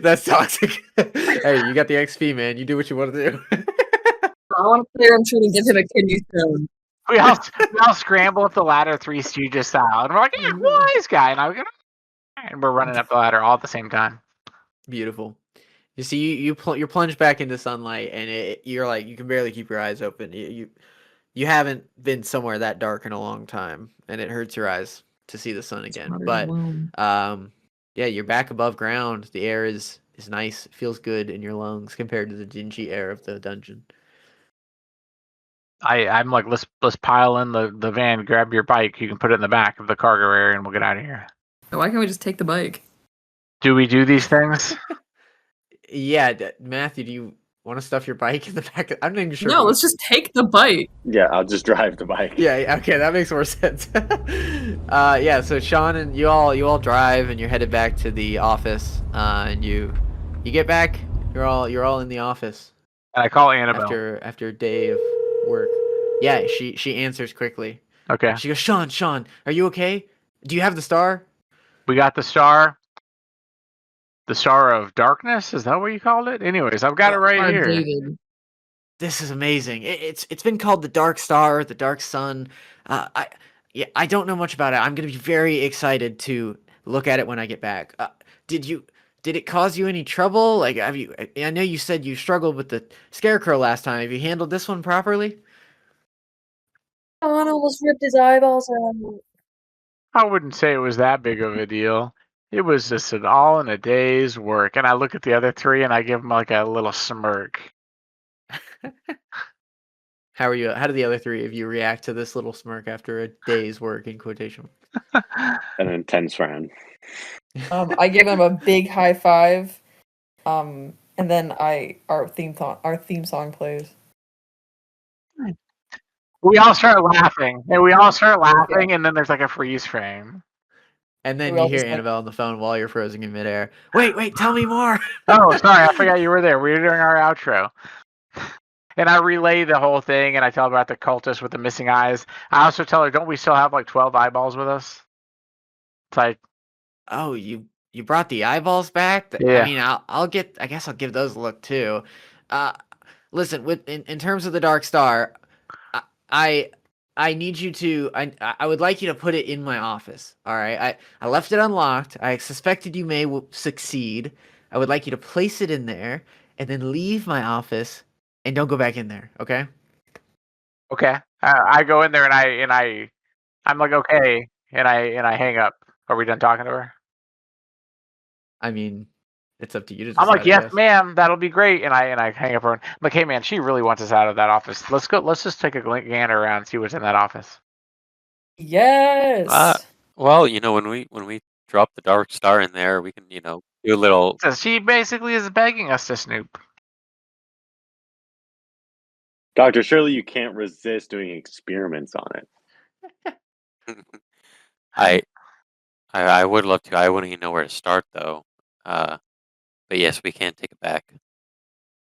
That's toxic. Hey, you got the XP, man. You do what you want to do. I want to play her intrude and give him a kidney stone. We all scramble up the ladder, Three Stooges style, and we're like, yeah, wise guy, and we're running up the ladder all at the same time. Beautiful. You see, you're plunged back into sunlight, and you're like you can barely keep your eyes open. You haven't been somewhere that dark in a long time, and it hurts your eyes to see the sun again. But yeah, you're back above ground. The air is nice. It feels good in your lungs compared to the dingy air of the dungeon. I'm like, let's pile in the van, grab your bike, you can put it in the back of the cargo area, and we'll get out of here. Why can't we just take the bike? Do we do these things? Yeah, Matthew, do you want to stuff your bike in the back? I'm not even sure. No, let's just take the bike. Yeah, I'll just drive the bike. Yeah, okay, that makes more sense. Yeah, so Sean and you all drive, and you're headed back to the office. And you get back. You're all in the office. And I call Annabelle after a day of work. Yeah, she answers quickly. Okay. She goes, Sean, are you okay? Do you have the star? We got the star. The Star of Darkness? Is that what you called it? Anyways, I've got it right here. David. This is amazing. It's been called the Dark Star, the Dark Sun. I don't know much about it. I'm gonna be very excited to look at it when I get back. Did it cause you any trouble? Like, have you? I know you said you struggled with the scarecrow last time. Have you handled this one properly? Sean almost ripped his eyeballs out. I wouldn't say it was that big of a deal. It was just all in a day's work. And I look at the other three and I give them like a little smirk. How are you? How do the other three of you react to this little smirk after a day's work in quotation? An intense frown. I give him a big high five. And then our theme song plays. We all start laughing. And then there's like a freeze frame. And then We all you hear just, like- Annabelle on the phone while you're frozen in midair. Wait, tell me more. Oh, sorry, I forgot you were there. We were doing our outro. And I relay the whole thing, and I tell her about the cultist with the missing eyes. I also tell her, don't we still have like 12 eyeballs with us? It's like, Oh, you brought the eyeballs back? Yeah. I mean, I guess I'll give those a look too. Listen, in terms of the Dark Star, I need you to I would like you to put it in my office. All right. I left it unlocked. I suspected you may succeed. I would like you to place it in there and then leave my office and don't go back in there, okay? okay. I go in there and I'm like, okay, and I hang up. Are we done talking to her? I mean, it's up to you to decide. I'm like, I yes, guess. ma'am, that'll be great. And I hang up her. I'm like, hey, man, she really wants us out of that office. Let's go. Let's just take a gander around and see what's in that office. Yes. Well, when we drop the Dark Star in there, we can do a little. So she basically is begging us to snoop. Doctor, surely you can't resist doing experiments on it. I would love to. I wouldn't even know where to start though. But yes, we can take it back.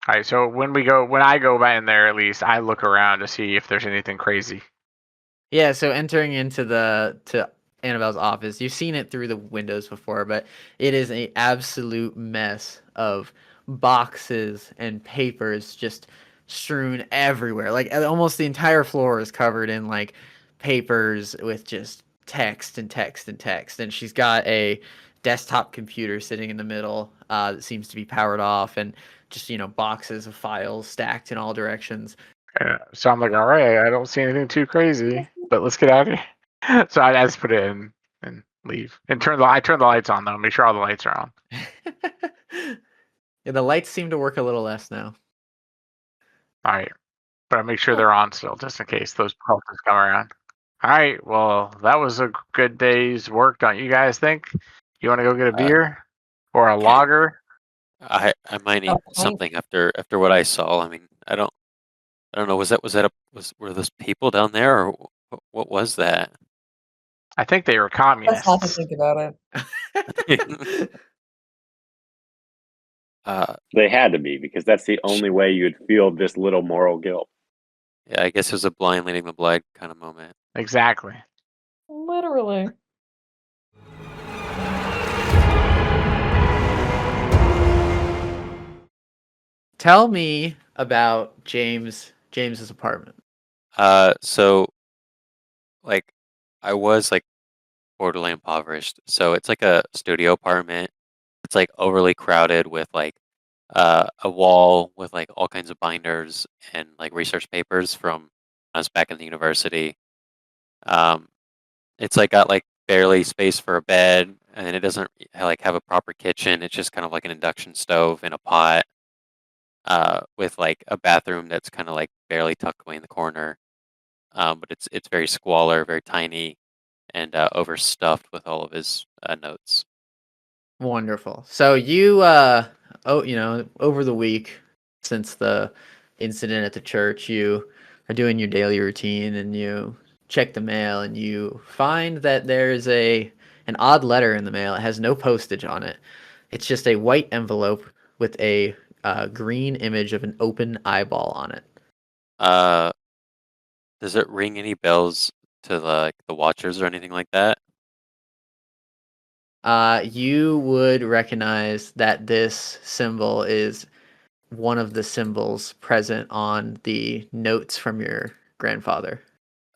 All right. So when I go back in there, at least I look around to see if there's anything crazy. Yeah, so entering into to Annabelle's office, you've seen it through the windows before, but it is an absolute mess of boxes and papers just strewn everywhere. Like almost the entire floor is covered in like papers with just text and text and text. And she's got a desktop computer sitting in the middle that seems to be powered off, and just boxes of files stacked in all directions. So I'm like, all right, I don't see anything too crazy, but let's get out of here. So I just put it in and leave, and I turn the lights on though. Make sure all the lights are on. Yeah, the lights seem to work a little less now. All right, but I make sure they're on still, just in case those cultists come around. All right, well, that was a good day's work, don't you guys think? You want to go get a beer or a lager? I might need Oh, something after what I saw. I mean, I don't know. Were those people down there, or what was that? I think they were Let's not to communists. think about it. They had to be, because that's the only way you'd feel this little moral guilt. Yeah, I guess it was a blind leading the blind kind of moment. Exactly. Literally. Tell me about James's apartment. So like I was like borderline impoverished. So it's like a studio apartment. It's like overly crowded with like a wall with like all kinds of binders and like research papers from when I was back in the university. Um, it's like got like barely space for a bed, and it doesn't like have a proper kitchen. It's just kind of like an induction stove and a pot, with like a bathroom that's kind of like barely tucked away in the corner. But it's very squalor, very tiny, and overstuffed with all of his notes. Wonderful. So over the week since the incident at the church, you are doing your daily routine and you check the mail and you find that there's an odd letter in the mail. It has no postage on it. It's just a white envelope with a green image of an open eyeball on it. Uh, does it ring any bells to the Watchers or anything like that? You would recognize that this symbol is one of the symbols present on the notes from your grandfather.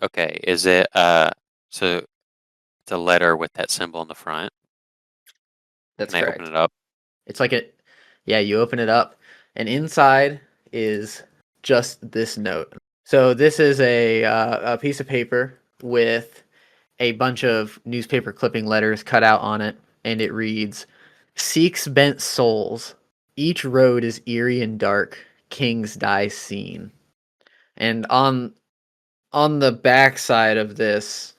Okay, is it so it's a letter with that symbol in the front? That's Can I open correct. it up? It's like yeah, you open it up, and inside is just this note. So this is a piece of paper with a bunch of newspaper clipping letters cut out on it, and it reads, "Seeks bent souls. Each road is eerie and dark. Kings die seen." And on the back side of this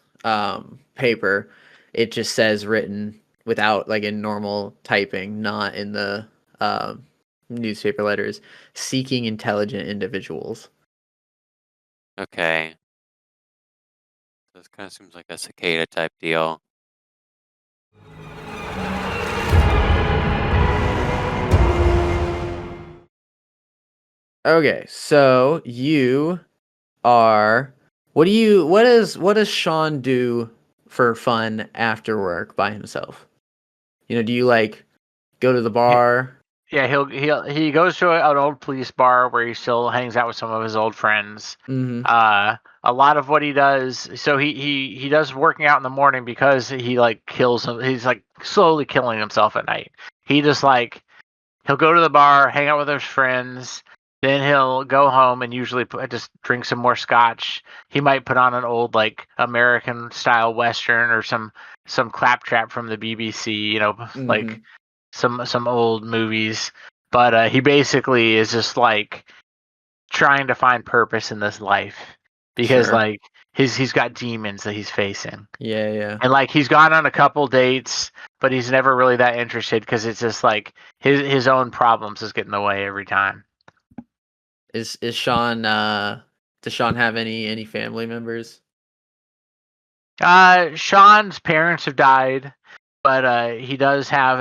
paper, it just says, written without like in normal typing, not in the newspaper letters, "Seeking intelligent individuals." Okay, this kind of seems like a cicada type deal. Okay, so you are what does Sean do for fun after work by himself? Do you like go to the bar? Yeah, he goes to an old police bar where he still hangs out with some of his old friends. Mm-hmm. A lot of what he does, so he does working out in the morning because he like kills him. He's like slowly killing himself at night. He just like he'll go to the bar, hang out with his friends, then he'll go home and usually just drink some more scotch. He might put on an old like American style western or some claptrap from the BBC, like Mm-hmm. some old movies. But he basically is just like trying to find purpose in this life because Sure. like he's got demons that he's facing. Yeah, yeah. And like he's gone on a couple dates, but he's never really that interested because it's just like his own problems is getting in the way every time. Is Sean does Sean have any family members? Sean's parents have died, but he does have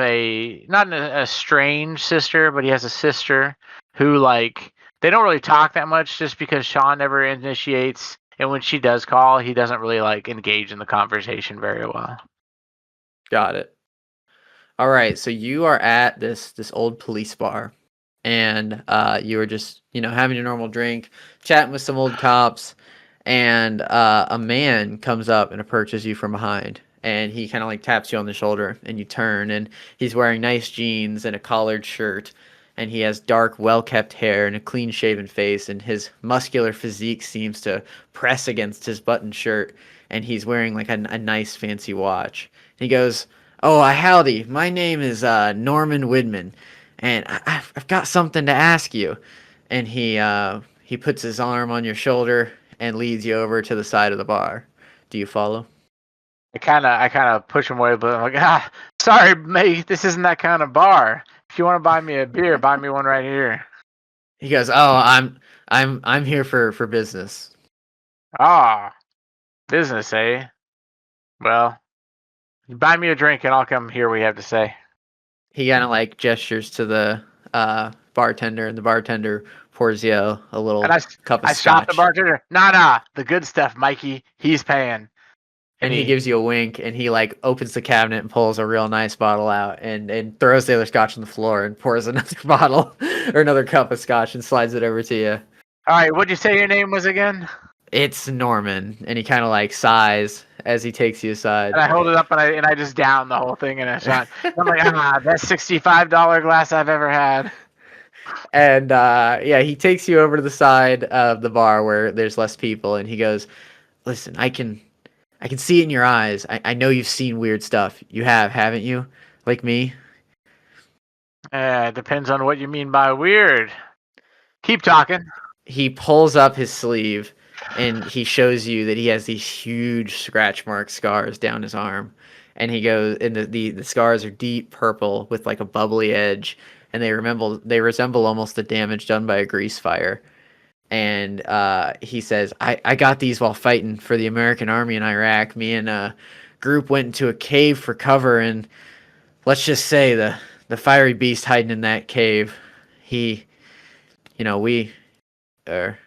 not a strange sister, but he has a sister who like they don't really talk that much just because Sean never initiates, and when she does call, he doesn't really like engage in the conversation very well. Got it. All right, so you are at this old police bar, and you were just, having your normal drink, chatting with some old cops, and a man comes up and approaches you from behind, and he kind of like taps you on the shoulder, and you turn, and he's wearing nice jeans and a collared shirt, and he has dark, well-kept hair and a clean-shaven face, and his muscular physique seems to press against his buttoned shirt, and he's wearing like a nice fancy watch. He goes, "Oh, howdy. My name is Norman Widman, and I've got something to ask you." And he puts his arm on your shoulder and leads you over to the side of the bar. Do you follow? I kind of push him away, but I'm like, sorry, mate, this isn't that kind of bar. If you want to buy me a beer, buy me one right here. He goes, "Oh, I'm here for business." Ah, business, eh? Well, buy me a drink and I'll come hear what you have to say. He kind of like gestures to the bartender, and the bartender pours you a little And cup of I stop the scotch. bartender. Nah, the good stuff, Mikey. He's paying. And he gives you a wink, and he like opens the cabinet and pulls a real nice bottle out, and throws the other scotch on the floor and pours another bottle or another cup of scotch and slides it over to you. All right, what'd you say your name was again? It's Norman, and he kind of like sighs as he takes you aside. And I hold it up and I just down the whole thing in a shot. I'm like, best $65 glass I've ever had. And yeah, he takes you over to the side of the bar where there's less people, and he goes, "Listen, I can see it in your eyes. I know you've seen weird stuff. You have, haven't you? Like me?" Depends on what you mean by weird. Keep talking. He pulls up his sleeve, and he shows you that he has these huge scratch mark scars down his arm. And he goes, and the scars are deep purple with like a bubbly edge, and they resemble almost the damage done by a grease fire. And he says, I got these while fighting for the American army in Iraq. Me and a group went into a cave for cover, and let's just say the fiery beast hiding in that cave, he, we, or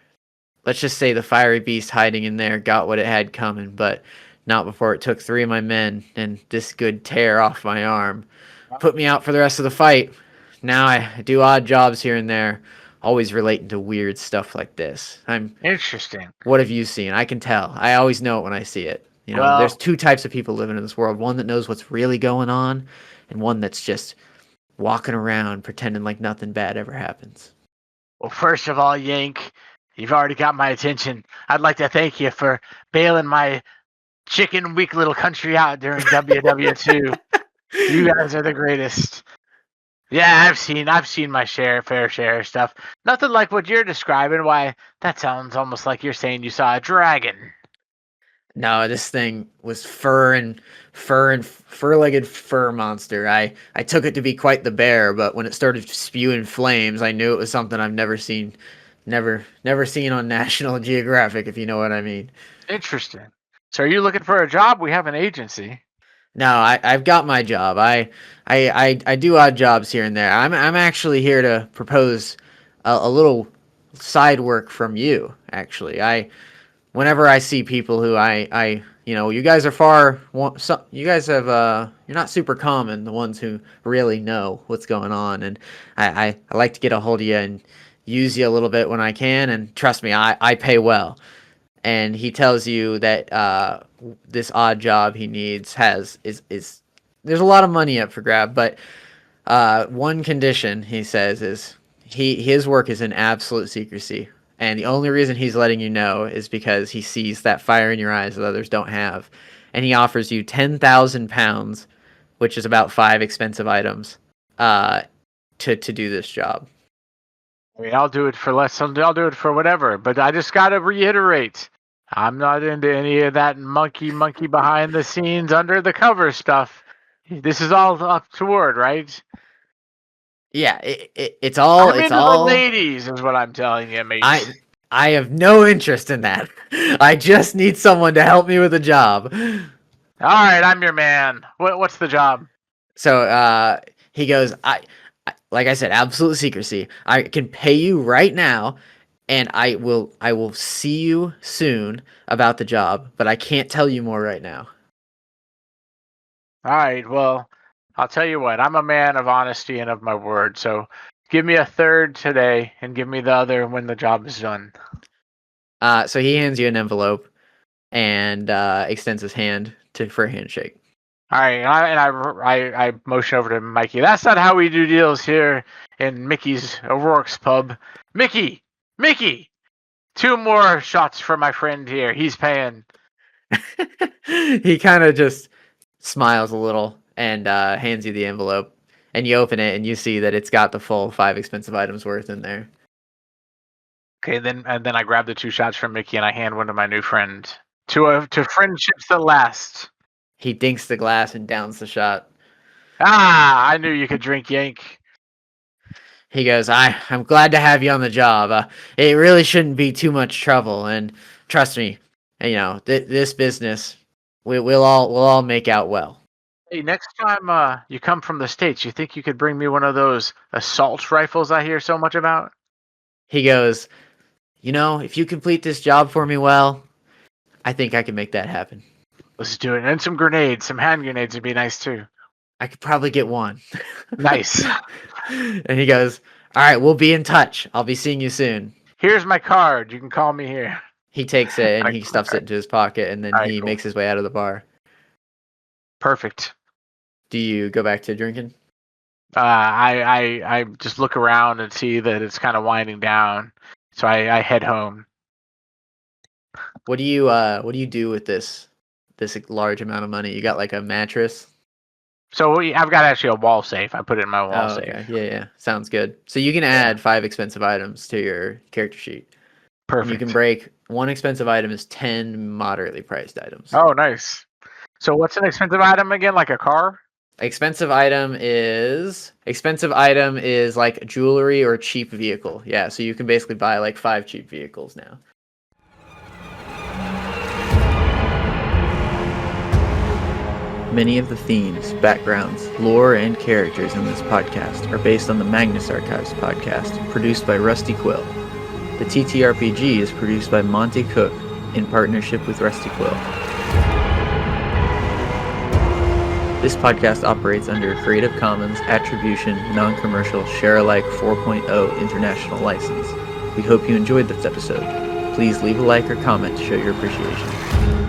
let's just say the fiery beast hiding in there got what it had coming, but not before it took 3 of my men and this good tear off my arm. Put me out for the rest of the fight. Now I do odd jobs here and there, always relating to weird stuff like this. Interesting. What have you seen? I can tell. I always know it when I see it. There's 2 types of people living in this world. One that knows what's really going on, and one that's just walking around pretending like nothing bad ever happens. Well, first of all, Yank, you've already got my attention. I'd like to thank you for bailing my chicken weak little country out during WW2. You guys are the greatest. Yeah, I've seen my fair share of stuff. Nothing like what you're describing. Why, that sounds almost like you're saying you saw a dragon. No, this thing was fur-legged fur monster. I took it to be quite the bear, but when it started spewing flames, I knew it was something I've never seen on National Geographic, if you know what I mean. Interesting. So are you looking for a job? We have an agency. No, I've got my job. I do odd jobs here and there. I'm actually here to propose a little side work from you, actually. Whenever I see people who you guys are you guys have, you're not super common, the ones who really know what's going on. And I like to get a hold of you and use you a little bit when I can. And trust me, I pay well. And he tells you that this odd job he needs is there's a lot of money up for grab, but one condition, he says, is his work is in absolute secrecy. And the only reason he's letting you know is because he sees that fire in your eyes that others don't have. And he offers you 10,000 pounds, which is about 5 expensive items, to do this job. I mean, I'll do it for less. I'll do it for whatever. But I just got to reiterate, I'm not into any of that monkey behind the scenes, under the cover stuff. This is all up toward, right? Yeah, it's all. I'm it's into all. the ladies, is what I'm telling you, mate. I have no interest in that. I just need someone to help me with a job. All right, I'm your man. What's the job? So he goes, like I said, absolute secrecy. I can pay you right now, and I will see you soon about the job, but I can't tell you more right now. All right, well, I'll tell you what. I'm a man of honesty and of my word. So Give me a third today, and give me the other when the job is done. So he hands you an envelope and extends his hand for a handshake. All right, I motion over to Mikey. That's not how we do deals here in Mickey's O'Rourke's pub. Mickey, 2 more shots for my friend here. He's paying. He kind of just smiles a little and hands you the envelope. And you open it and you see that it's got the full 5 expensive items worth in there. Okay, then I grab the 2 shots from Mickey and I hand one to my new friend. To friendships that last. He dinks the glass and downs the shot. Ah, I knew you could drink, Yank. He goes, I'm glad to have you on the job. It really shouldn't be too much trouble. And trust me, this business, we'll all make out well. Hey, next time you come from the States, you think you could bring me one of those assault rifles I hear so much about? He goes, if you complete this job for me well, I think I can make that happen. Let's do it. And some grenades, some hand grenades would be nice too. I could probably get one. Nice. And he goes, all right, we'll be in touch. I'll be seeing you soon. Here's my card. You can call me here. He takes it and he stuffs it into his pocket, and then he makes his way out of the bar. Perfect. Do you go back to drinking? I just look around and see that it's kind of winding down, so I head home. What do you do with this large amount of money? You got like a mattress? So I've got actually a wall safe. I put it in my wall safe. Okay. Yeah. Sounds good. So you can add 5 expensive items to your character sheet. Perfect. And you can break 1 expensive item is 10 moderately priced items. Oh, nice. So what's an expensive item again? Like a car? Expensive item is like jewelry or cheap vehicle. Yeah, so you can basically buy like 5 cheap vehicles now. Many of the themes, backgrounds, lore, and characters in this podcast are based on the Magnus Archives podcast, produced by Rusty Quill. The TTRPG is produced by Monte Cook in partnership with Rusty Quill. This podcast operates under a Creative Commons Attribution, Non-Commercial, Share-alike 4.0 International License. We hope you enjoyed this episode. Please leave a like or comment to show your appreciation.